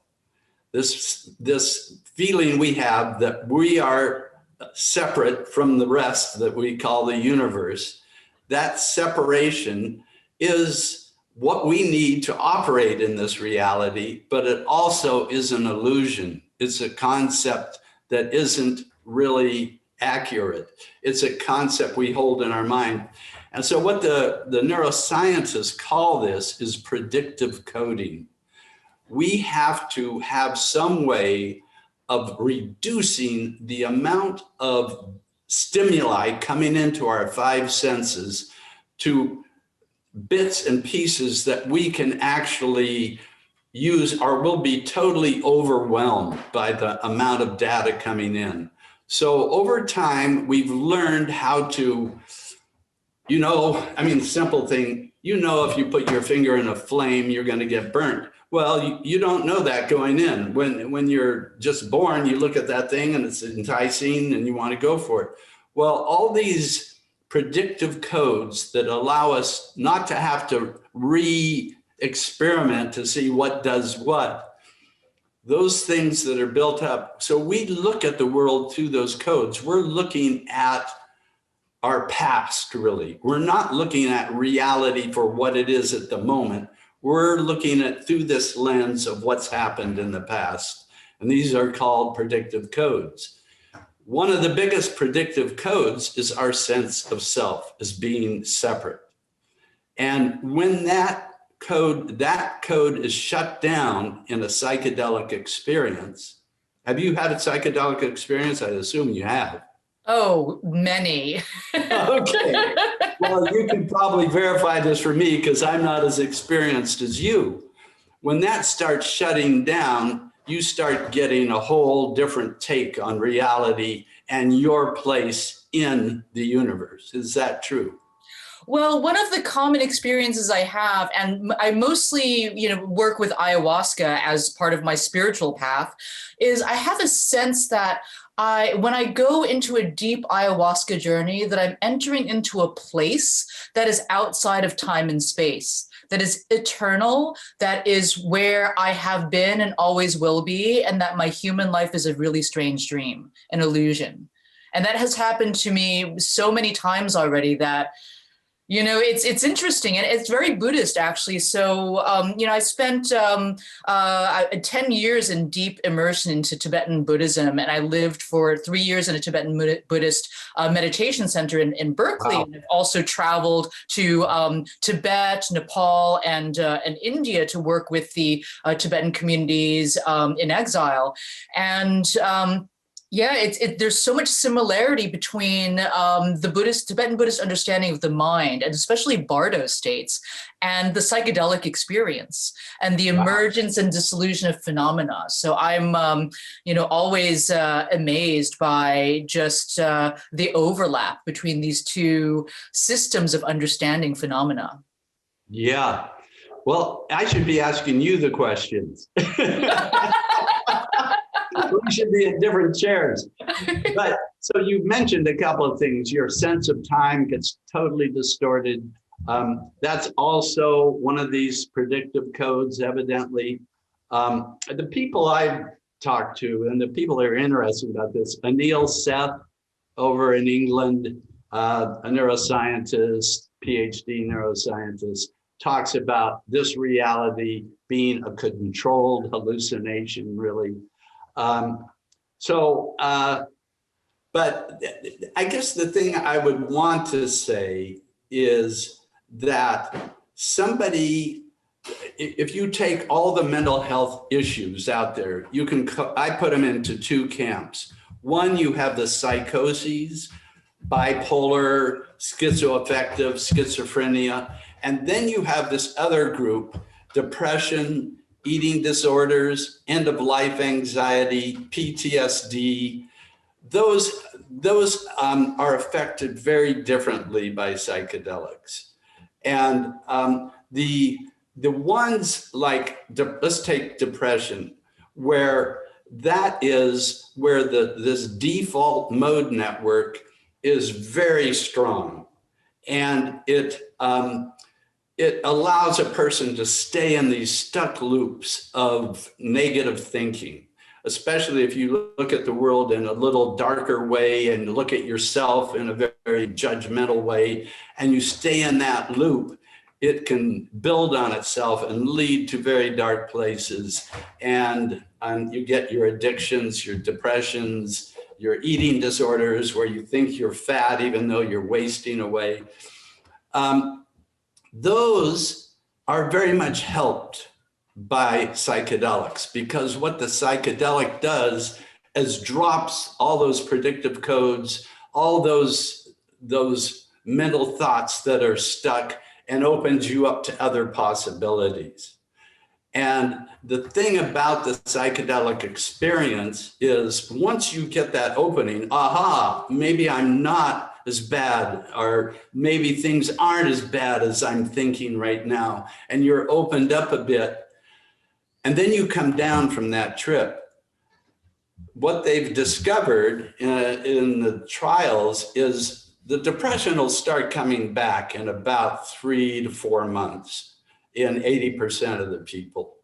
this feeling we have that we are separate from the rest that we call the universe. That separation is what we need to operate in this reality, but it also is an illusion. It's a concept that isn't really accurate. It's a concept we hold in our mind. And so what the neuroscientists call this is predictive coding. We have to have some way of reducing the amount of stimuli coming into our five senses to bits and pieces that we can actually use, or will be totally overwhelmed by the amount of data coming in. So over time, we've learned how to, simple thing, if you put your finger in a flame, you're going to get burnt. Well, you don't know that going in. When you're just born, you look at that thing and it's enticing and you want to go for it. Well, all these predictive codes that allow us not to have to re-experiment to see what does what, those things that are built up. So we look at the world through those codes. We're looking at our past, really. We're not looking at reality for what it is at the moment. We're looking at through this lens of what's happened in the past. And these are called predictive codes. One of the biggest predictive codes is our sense of self as being separate. And when that code is shut down in a psychedelic experience. Have you had a psychedelic experience? I assume you have. Oh, many. Okay. Well, you can probably verify this for me because I'm not as experienced as you. When that starts shutting down, you start getting a whole different take on reality and your place in the universe. Is that true? Well, one of the common experiences I have, and I mostly, work with ayahuasca as part of my spiritual path, is I have a sense that when I go into a deep ayahuasca journey, that I'm entering into a place that is outside of time and space, that is eternal, that is where I have been and always will be, and that my human life is a really strange dream, an illusion. And that has happened to me so many times already that it's interesting, and it's very Buddhist, actually. So, I spent 10 years in deep immersion into Tibetan Buddhism, and I lived for 3 years in a Tibetan Buddhist meditation center in Berkeley. Wow. And I've also traveled to Tibet, Nepal, and India to work with the Tibetan communities in exile. And there's so much similarity between the Tibetan Buddhist understanding of the mind, and especially Bardo states, and the psychedelic experience and the emergence and dissolution of phenomena. So I'm, always amazed by just the overlap between these two systems of understanding phenomena. Yeah. Well, I should be asking you the questions. We should be in different chairs. But so you mentioned a couple of things. Your sense of time gets totally distorted. That's also one of these predictive codes, evidently. The people I've talked to and the people that are interested about this, Anil Seth over in England, a neuroscientist, PhD neuroscientist, talks about this reality being a controlled hallucination, really. But I guess the thing I would want to say is that if you take all the mental health issues out there, I put them into two camps. One, you have the psychoses, bipolar, schizoaffective, schizophrenia, and then you have this other group, depression, eating disorders, end-of-life anxiety, PTSD. Those are affected very differently by psychedelics. And the ones like, let's take depression, where this default mode network is very strong. And it allows a person to stay in these stuck loops of negative thinking, especially if you look at the world in a little darker way and look at yourself in a very judgmental way, and you stay in that loop. It can build on itself and lead to very dark places. And you get your addictions, your depressions, your eating disorders where you think you're fat even though you're wasting away. Those are very much helped by psychedelics, because what the psychedelic does is drops all those predictive codes, all those mental thoughts that are stuck, and opens you up to other possibilities. And the thing about the psychedelic experience is once you get that opening, aha, maybe I'm not as bad, or maybe things aren't as bad as I'm thinking right now, and you're opened up a bit. And then you come down from that trip. What they've discovered in the trials is the depression will start coming back in about 3 to 4 months in 80% of the people.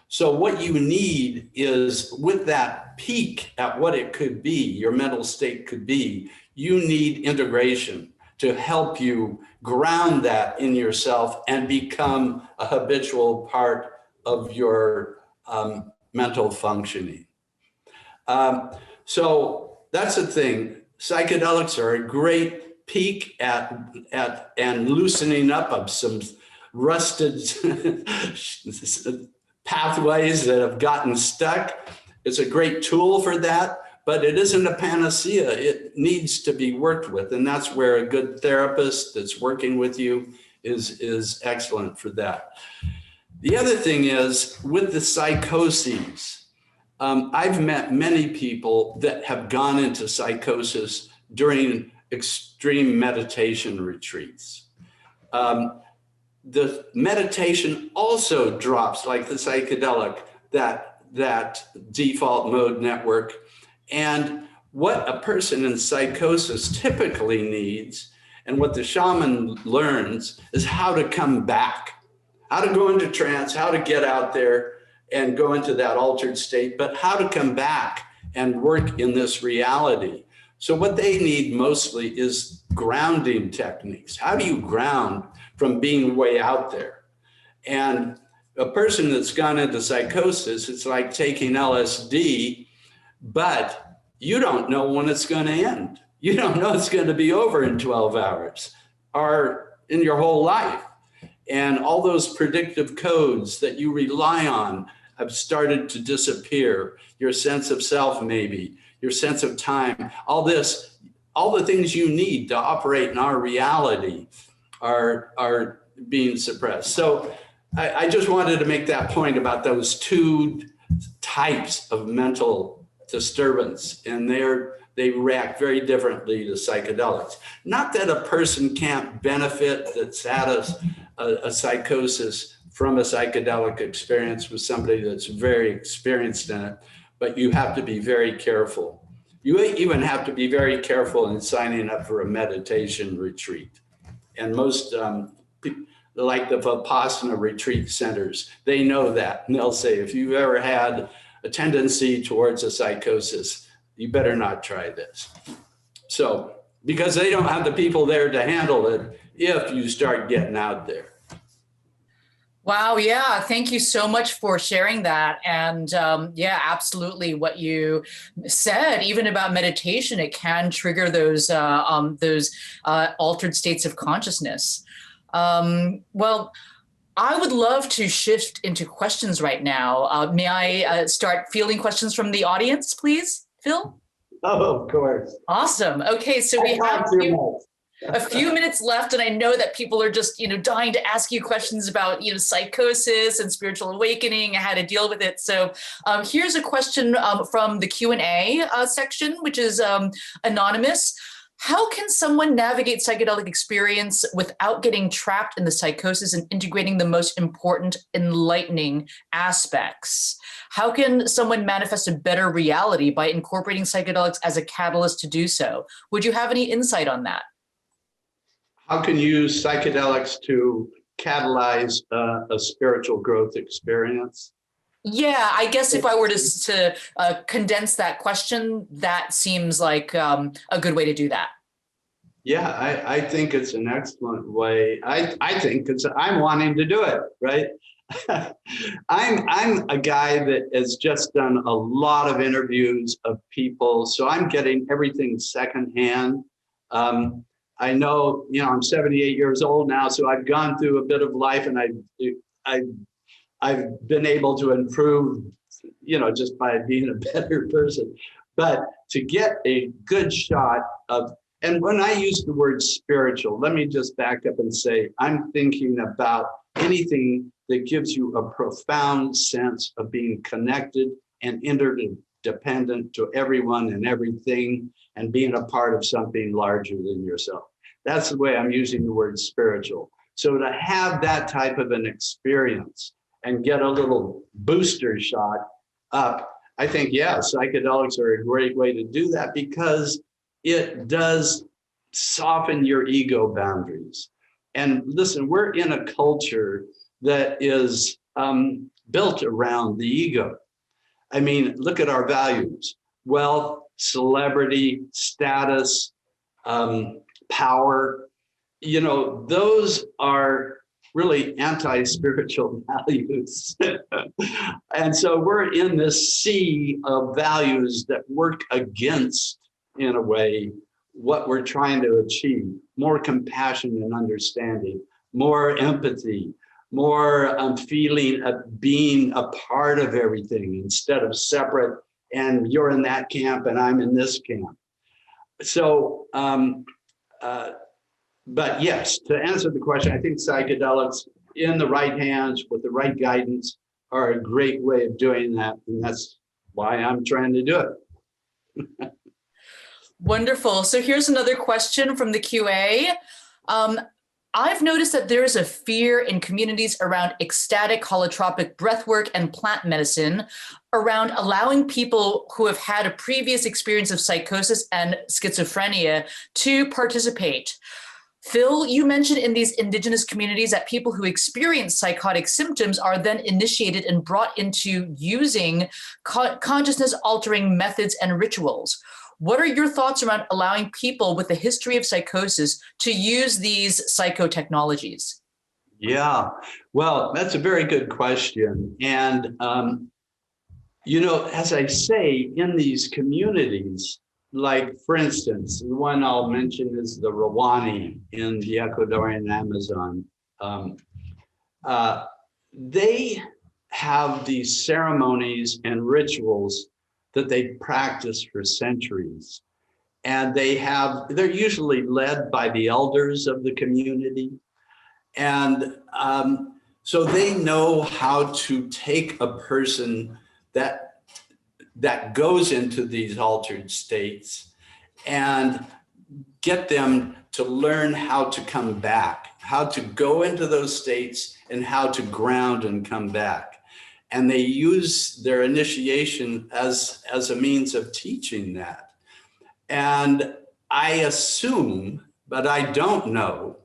So what you need is, with that peak at what it could be, your mental state could be, you need integration to help you ground that in yourself and become a habitual part of your mental functioning. So that's the thing. Psychedelics are a great peek at and loosening up of some rusted pathways that have gotten stuck. It's a great tool for that, but it isn't a panacea. It needs to be worked with, and that's where a good therapist that's working with you is excellent for that. The other thing is, with the psychoses, I've met many people that have gone into psychosis during extreme meditation retreats. The meditation also drops, like the psychedelic, that default mode network. And what a person in psychosis typically needs, and what the shaman learns, is how to come back, how to go into trance, how to get out there and go into that altered state, but how to come back and work in this reality. So what they need mostly is grounding techniques. How do you ground from being way out there? And a person that's gone into psychosis, it's like taking LSD, but you don't know when it's going to end. You don't know it's going to be over in 12 hours or in your whole life. And all those predictive codes that you rely on have started to disappear. Your sense of self, maybe, your sense of time, all this, all the things you need to operate in our reality are being suppressed. So I just wanted to make that point about those two types of mental disturbance, and they react very differently to psychedelics. Not that a person can't benefit that's had a psychosis from a psychedelic experience with somebody that's very experienced in it, but you have to be very careful. You even have to be very careful in signing up for a meditation retreat. And most, like the Vipassana retreat centers, they know that. And they'll say, if you've ever had a tendency towards a psychosis, you better not try this. So, because they don't have the people there to handle it if you start getting out there. Wow. Yeah. Thank you so much for sharing that. And yeah, absolutely. What you said, even about meditation, it can trigger those altered states of consciousness. Well, I would love to shift into questions right now. May I start fielding questions from the audience, please, Phil? Oh, of course. Awesome. Okay. So we have a few minutes left, and I know that people are just, dying to ask you questions about, psychosis and spiritual awakening and how to deal with it. So here's a question from the Q&A section, which is anonymous. How can someone navigate psychedelic experience without getting trapped in the psychosis and integrating the most important enlightening aspects? How can someone manifest a better reality by incorporating psychedelics as a catalyst to do so? Would you have any insight on that? How can you use psychedelics to catalyze a spiritual growth experience? Yeah, I guess if I were to condense that question, that seems like a good way to do that. Yeah, I think it's an excellent way. I think I'm wanting to do it, right? I'm a guy that has just done a lot of interviews of people, so I'm getting everything secondhand. I know, I'm 78 years old now, so I've gone through a bit of life, and I've been able to improve, just by being a better person. But to get a good shot of, and when I use the word spiritual, let me just back up and say, I'm thinking about anything that gives you a profound sense of being connected and interdependent to everyone and everything, and being a part of something larger than yourself. That's the way I'm using the word spiritual. So to have that type of an experience and get a little booster shot up, I think, yeah, psychedelics are a great way to do that, because it does soften your ego boundaries. And listen, we're in a culture that is built around the ego. I mean, look at our values: wealth, celebrity, status, power. Those are really anti-spiritual values. And so we're in this sea of values that work against, in a way, what we're trying to achieve: more compassion and understanding, more empathy, more feeling of being a part of everything instead of separate, and you're in that camp and I'm in this camp. So, but yes, to answer the question, I think psychedelics in the right hands with the right guidance are a great way of doing that. And that's why I'm trying to do it. Wonderful. So here's another question from the QA. I've noticed that there is a fear in communities around ecstatic holotropic breathwork and plant medicine around allowing people who have had a previous experience of psychosis and schizophrenia to participate. Phil, you mentioned in these indigenous communities that people who experience psychotic symptoms are then initiated and brought into using consciousness-altering methods and rituals. What are your thoughts around allowing people with a history of psychosis to use these psychotechnologies? Yeah, well, that's a very good question. And, as I say, in these communities, like, for instance, the one I'll mention is the Rawani in the Ecuadorian Amazon. They have these ceremonies and rituals that they practice for centuries. And they're usually led by the elders of the community. And so they know how to take a person that goes into these altered states and get them to learn how to come back, how to go into those states and how to ground and come back. And they use their initiation as a means of teaching that. And I assume, but I don't know,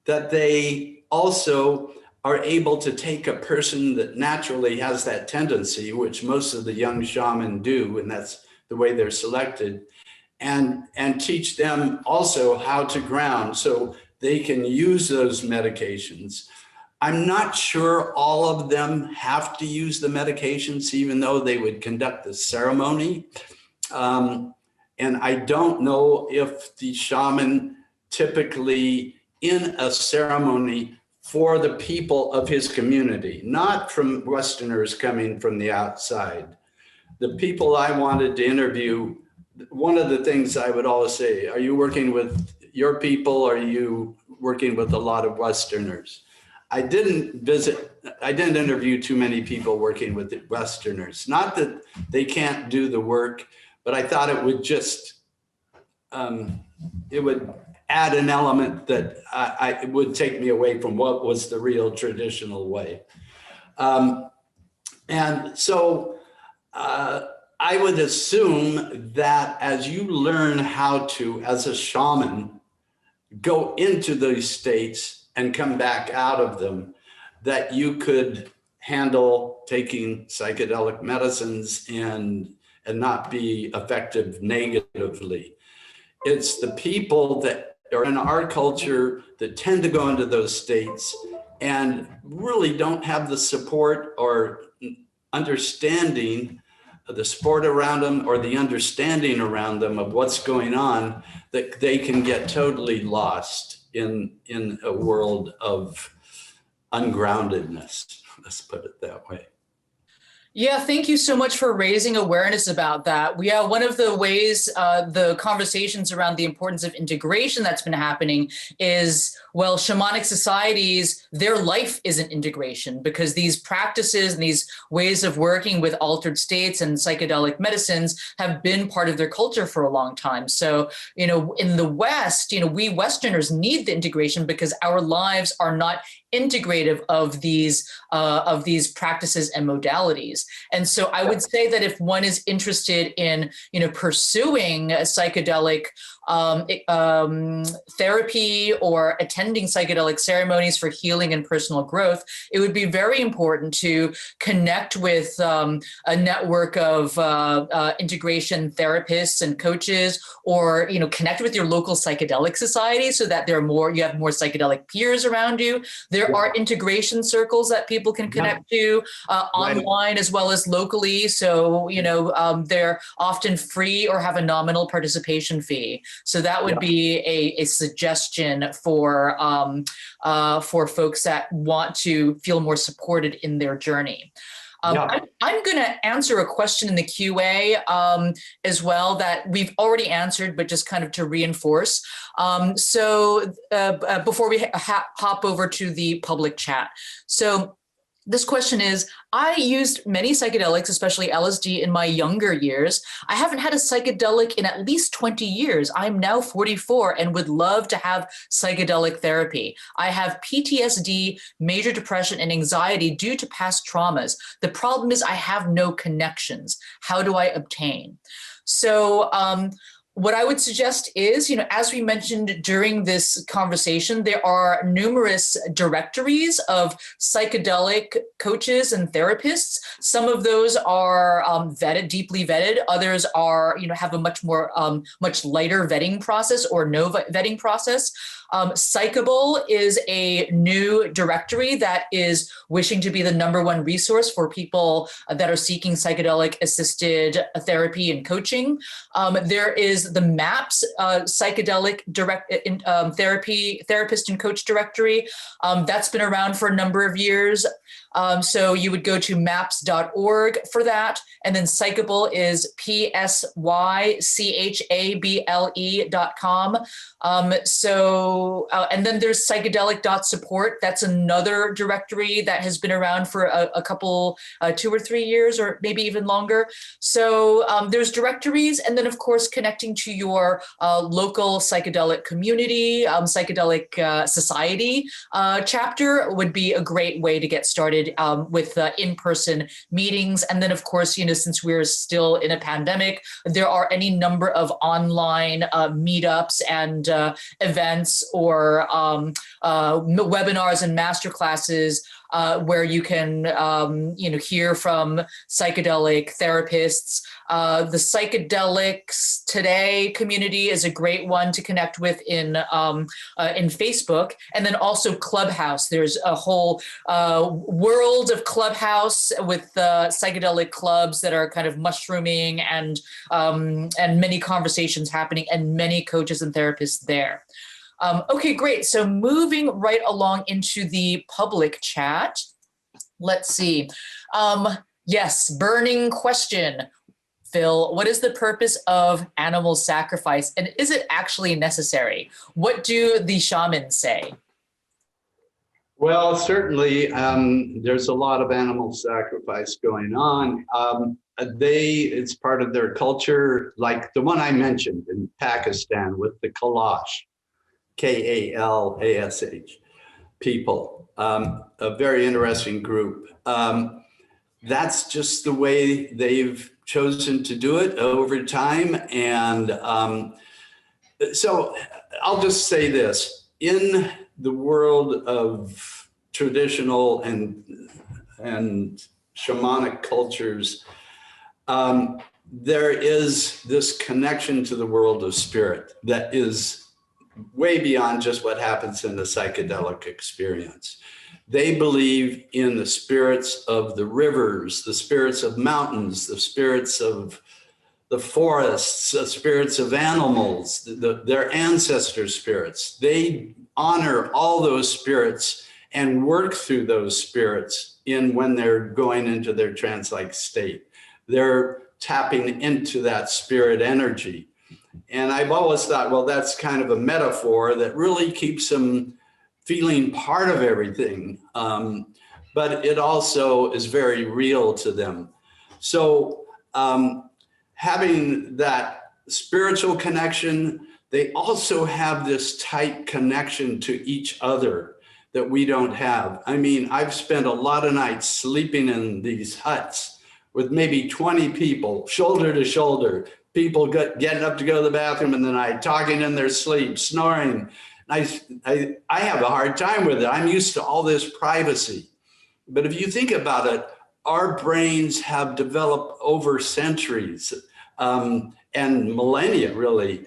that they also are able to take a person that naturally has that tendency, which most of the young shaman do, and that's the way they're selected, and teach them also how to ground so they can use those medications. I'm not sure all of them have to use the medications, even though they would conduct the ceremony. And I don't know if the shaman typically in a ceremony for the people of his community, not from Westerners coming from the outside. The people I wanted to interview, one of the things I would always say, are you working with your people, or are you working with a lot of Westerners? I didn't interview too many people working with the Westerners. Not that they can't do the work, but I thought it would just, it would add an element that it would take me away from what was the real traditional way. And so I would assume that as you learn how to, as a shaman, go into those states and come back out of them, that you could handle taking psychedelic medicines and not be affected negatively. It's the people that are in our culture that tend to go into those states and really don't have the support or understanding of the support around them or the understanding around them of what's going on, that they can get totally lost in a world of ungroundedness. Let's put it that way. Yeah, thank you so much for raising awareness about that. Yeah, one of the ways the conversations around the importance of integration that's been happening is, well, shamanic societies, their life isn't integration, because these practices and these ways of working with altered states and psychedelic medicines have been part of their culture for a long time. So, in the West, we Westerners need the integration because our lives are not integrative of these practices and modalities. And so I would say that if one is interested in, pursuing a psychedelic therapy or attending psychedelic ceremonies for healing and personal growth, it would be very important to connect with a network of integration therapists and coaches, or connect with your local psychedelic society so that you have more psychedelic peers around you. There are integration circles that people can connect to online as well as locally. So they're often free or have a nominal participation fee. So that would be a suggestion for folks that want to feel more supported in their journey. I'm going to answer a question in the QA as well that we've already answered, but just kind of to reinforce. So before we hop over to the public chat. So this question is, I used many psychedelics, especially LSD, in my younger years. I haven't had a psychedelic in at least 20 years. I'm now 44 and would love to have psychedelic therapy. I have PTSD, major depression, and anxiety due to past traumas. The problem is I have no connections. How do I obtain? So, what I would suggest is, as we mentioned during this conversation, there are numerous directories of psychedelic coaches and therapists. Some of those are deeply vetted. Others are, have a much lighter vetting process or no vetting process. Psychable is a new directory that is wishing to be the #1 resource for people that are seeking psychedelic assisted therapy and coaching. There is the MAPS psychedelic therapist and coach directory. That's been around for a number of years. So you would go to maps.org for that. And then Psychable is psychable.com. And then there's psychedelic.support. That's another directory that has been around for a couple, 2 or 3 years, or maybe even longer. So there's directories. And then, of course, connecting to your local psychedelic community, psychedelic society chapter would be a great way to get started with in-person meetings. And then, of course, since we're still in a pandemic, there are any number of online meetups and events or webinars and masterclasses where you can, hear from psychedelic therapists. The Psychedelics Today community is a great one to connect with in Facebook, and then also Clubhouse. There's a whole world of Clubhouse with psychedelic clubs that are kind of mushrooming, and many conversations happening, and many coaches and therapists there. Okay, great. So moving right along into the public chat. Let's see. Yes, burning question. Phil, what is the purpose of animal sacrifice, and is it actually necessary? What do the shamans say? Well, certainly there's a lot of animal sacrifice going on. It's part of their culture, like the one I mentioned in Pakistan with the Kalash. Kalash people, a very interesting group. That's just the way they've chosen to do it over time. And so I'll just say this. in the world of traditional and shamanic cultures, there is this connection to the world of spirit that is way beyond just what happens in the psychedelic experience. They believe in the spirits of the rivers, the spirits of mountains, the spirits of the forests, the spirits of animals, their ancestor spirits. They honor all those spirits and work through those spirits when they're going into their trance-like state. They're tapping into that spirit energy. And I've always thought, well, that's kind of a metaphor that really keeps them feeling part of everything. But it also is very real to them. So having that spiritual connection, they also have this tight connection to each other that we don't have. I mean, I've spent a lot of nights sleeping in these huts with maybe 20 people, shoulder to shoulder, people getting up to go to the bathroom in the night, talking in their sleep, snoring. I have a hard time with it. I'm used to all this privacy. But if you think about it, our brains have developed over centuries and millennia, really,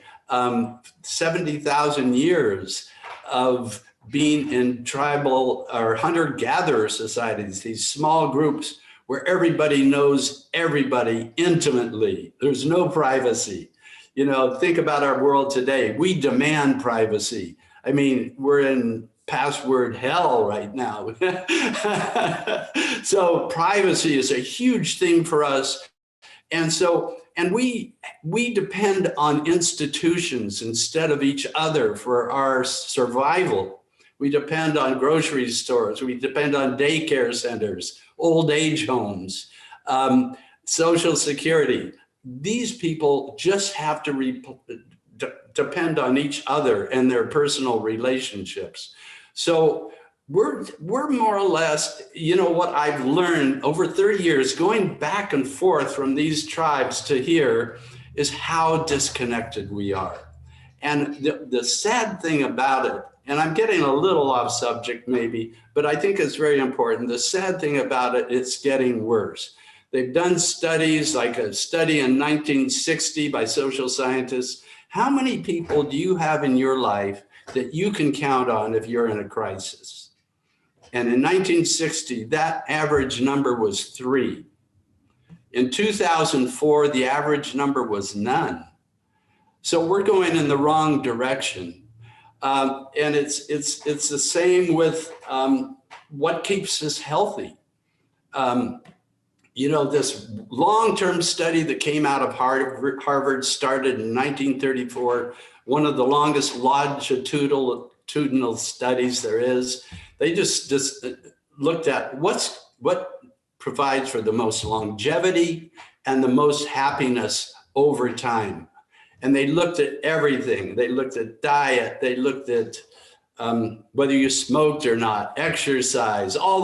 70,000 years of being in tribal or hunter-gatherer societies, these small groups where everybody knows everybody intimately. There's no privacy. You know, think about our world today. We demand privacy. I mean, we're in password hell right now. So privacy is a huge thing for us. And we depend on institutions instead of each other for our survival. We depend on grocery stores. We depend on daycare centers, old age homes, Social Security. These people just have to depend on each other and their personal relationships. So we're more or less, you know, what I've learned over 30 years, going back and forth from these tribes to here, is how disconnected we are. And the sad thing about it, and I'm getting a little off subject maybe, but I think it's very important. The sad thing about it, it's getting worse. They've done studies, like a study in 1960 by social scientists. How many people do you have in your life that you can count on if you're in a crisis? And in 1960, that average number was 3. In 2004, the average number was none. So we're going in the wrong direction. And it's the same with what keeps us healthy. You know, this long-term study that came out of Harvard started in 1934, one of the longest longitudinal studies there is. They just looked at what provides for the most longevity and the most happiness over time. And they looked at everything. They looked at diet. They looked at whether you smoked or not, exercise, all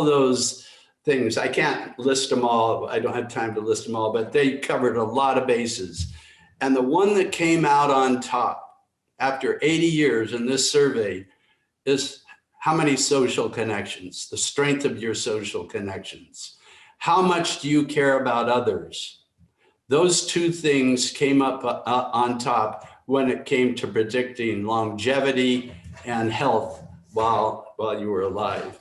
those things. I can't list them all. I don't have time to list them all, but they covered a lot of bases. And the one that came out on top after 80 years in this survey is how many social connections, the strength of your social connections. How much do you care about others? Those two things came up on top when it came to predicting longevity and health while you were alive.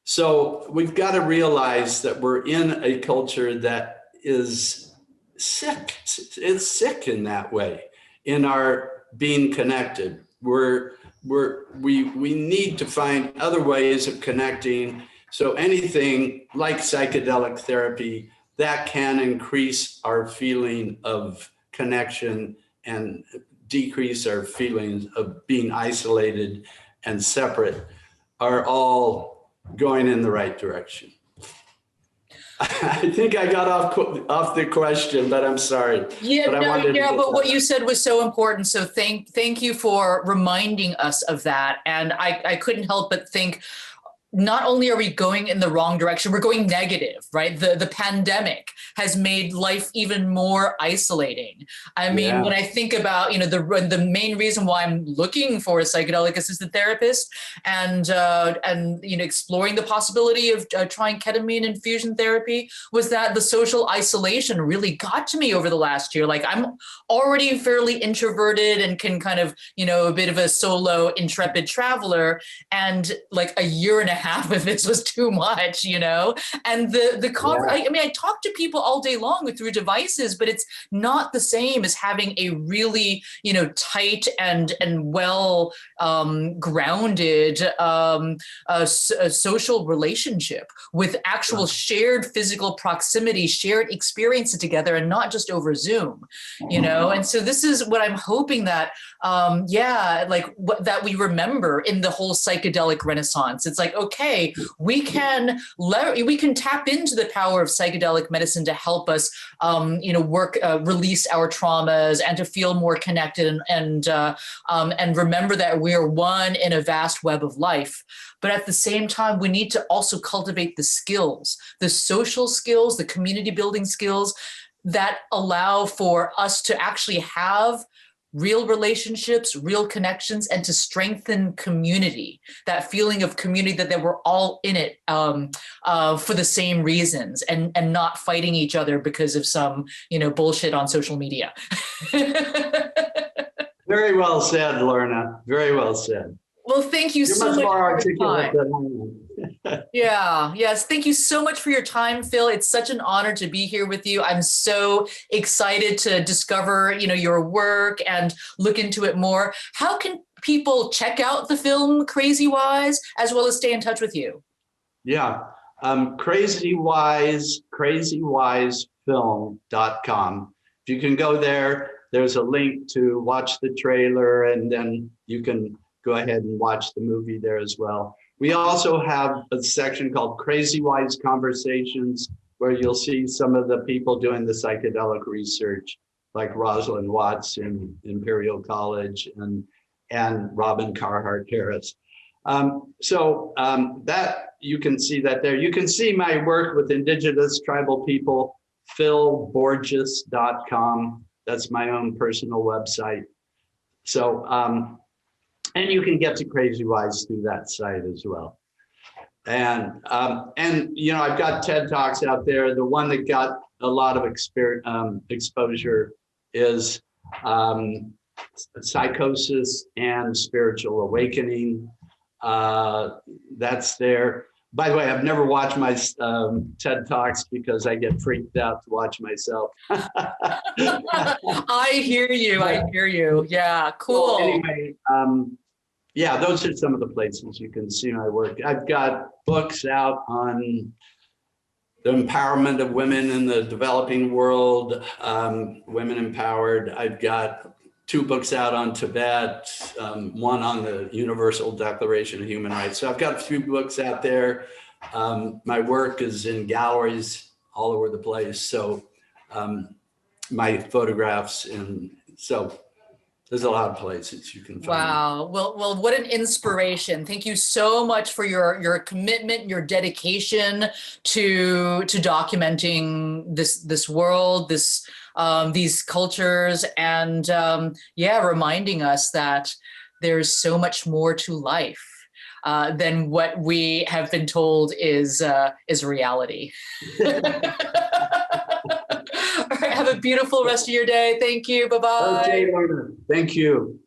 So we've got to realize that we're in a culture that is sick. It's sick in that way, in our being connected. We need to find other ways of connecting. So anything like psychedelic therapy that can increase our feeling of connection and decrease our feelings of being isolated and separate are all going in the right direction. I think I got off the question, but I'm sorry. Yeah, but what you said was so important. So thank you for reminding us of that. And I couldn't help but think, not only are we going in the wrong direction, we're going negative, right? The pandemic has made life even more isolating. I mean, when I think about, the main reason why I'm looking for a psychedelic assisted therapist and exploring the possibility of trying ketamine infusion therapy was that the social isolation really got to me over the last year. Like, I'm already fairly introverted and can kind of, a bit of a solo intrepid traveler. And like a year and a half of this was too much, and I talk to people all day long through devices, but it's not the same as having a really, tight and well grounded social relationship with actual shared physical proximity, shared experiences together, and not just over Zoom, And so this is what I'm hoping that, that we remember in the whole psychedelic renaissance. It's like, okay, we can tap into the power of psychedelic medicine to help us, release our traumas and to feel more connected and remember that we are one in a vast web of life. But at the same time, we need to also cultivate the skills, the social skills, the community building skills that allow for us to actually have real relationships, real connections, and to strengthen community, that feeling of community that we're all in it for the same reasons and not fighting each other because of some, bullshit on social media. Very well said, Lorna. Very well said. Well, thank you so much. You're much more articulate than I am. Yes. Thank you so much for your time, Phil. It's such an honor to be here with you. I'm so excited to discover, your work and look into it more. How can people check out the film Crazy Wise as well as stay in touch with you? Yeah. crazywisefilm.com. If you can go there, there's a link to watch the trailer, and then you can go ahead and watch the movie there as well. We also have a section called Crazy Wise Conversations, where you'll see some of the people doing the psychedelic research, like Rosalind Watts in Imperial College and Robin Carhart Harris. That you can see that there. You can see my work with indigenous tribal people, philborges.com. That's my own personal website. And you can get to Crazy Wise through that site as well. And I've got TED Talks out there. The one that got a lot of exposure is Psychosis and Spiritual Awakening. That's there. By the way, I've never watched my TED Talks because I get freaked out to watch myself. I hear you. Yeah, cool. Well, anyway, those are some of the places you can see my work. I've got books out on the empowerment of women in the developing world, women empowered. I've got 2 books out on Tibet, one on the Universal Declaration of Human Rights. So I've got a few books out there. My work is in galleries all over the place. So my photographs, and so there's a lot of places you can find. Wow. Well, what an inspiration. Thank you so much for your commitment, your dedication to documenting this world, these cultures, and reminding us that there's so much more to life than what we have been told is reality. All right, have a beautiful rest of your day. Thank you. Bye-bye. Okay, Lorna. Thank you.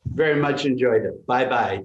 Very much enjoyed it. Bye-bye.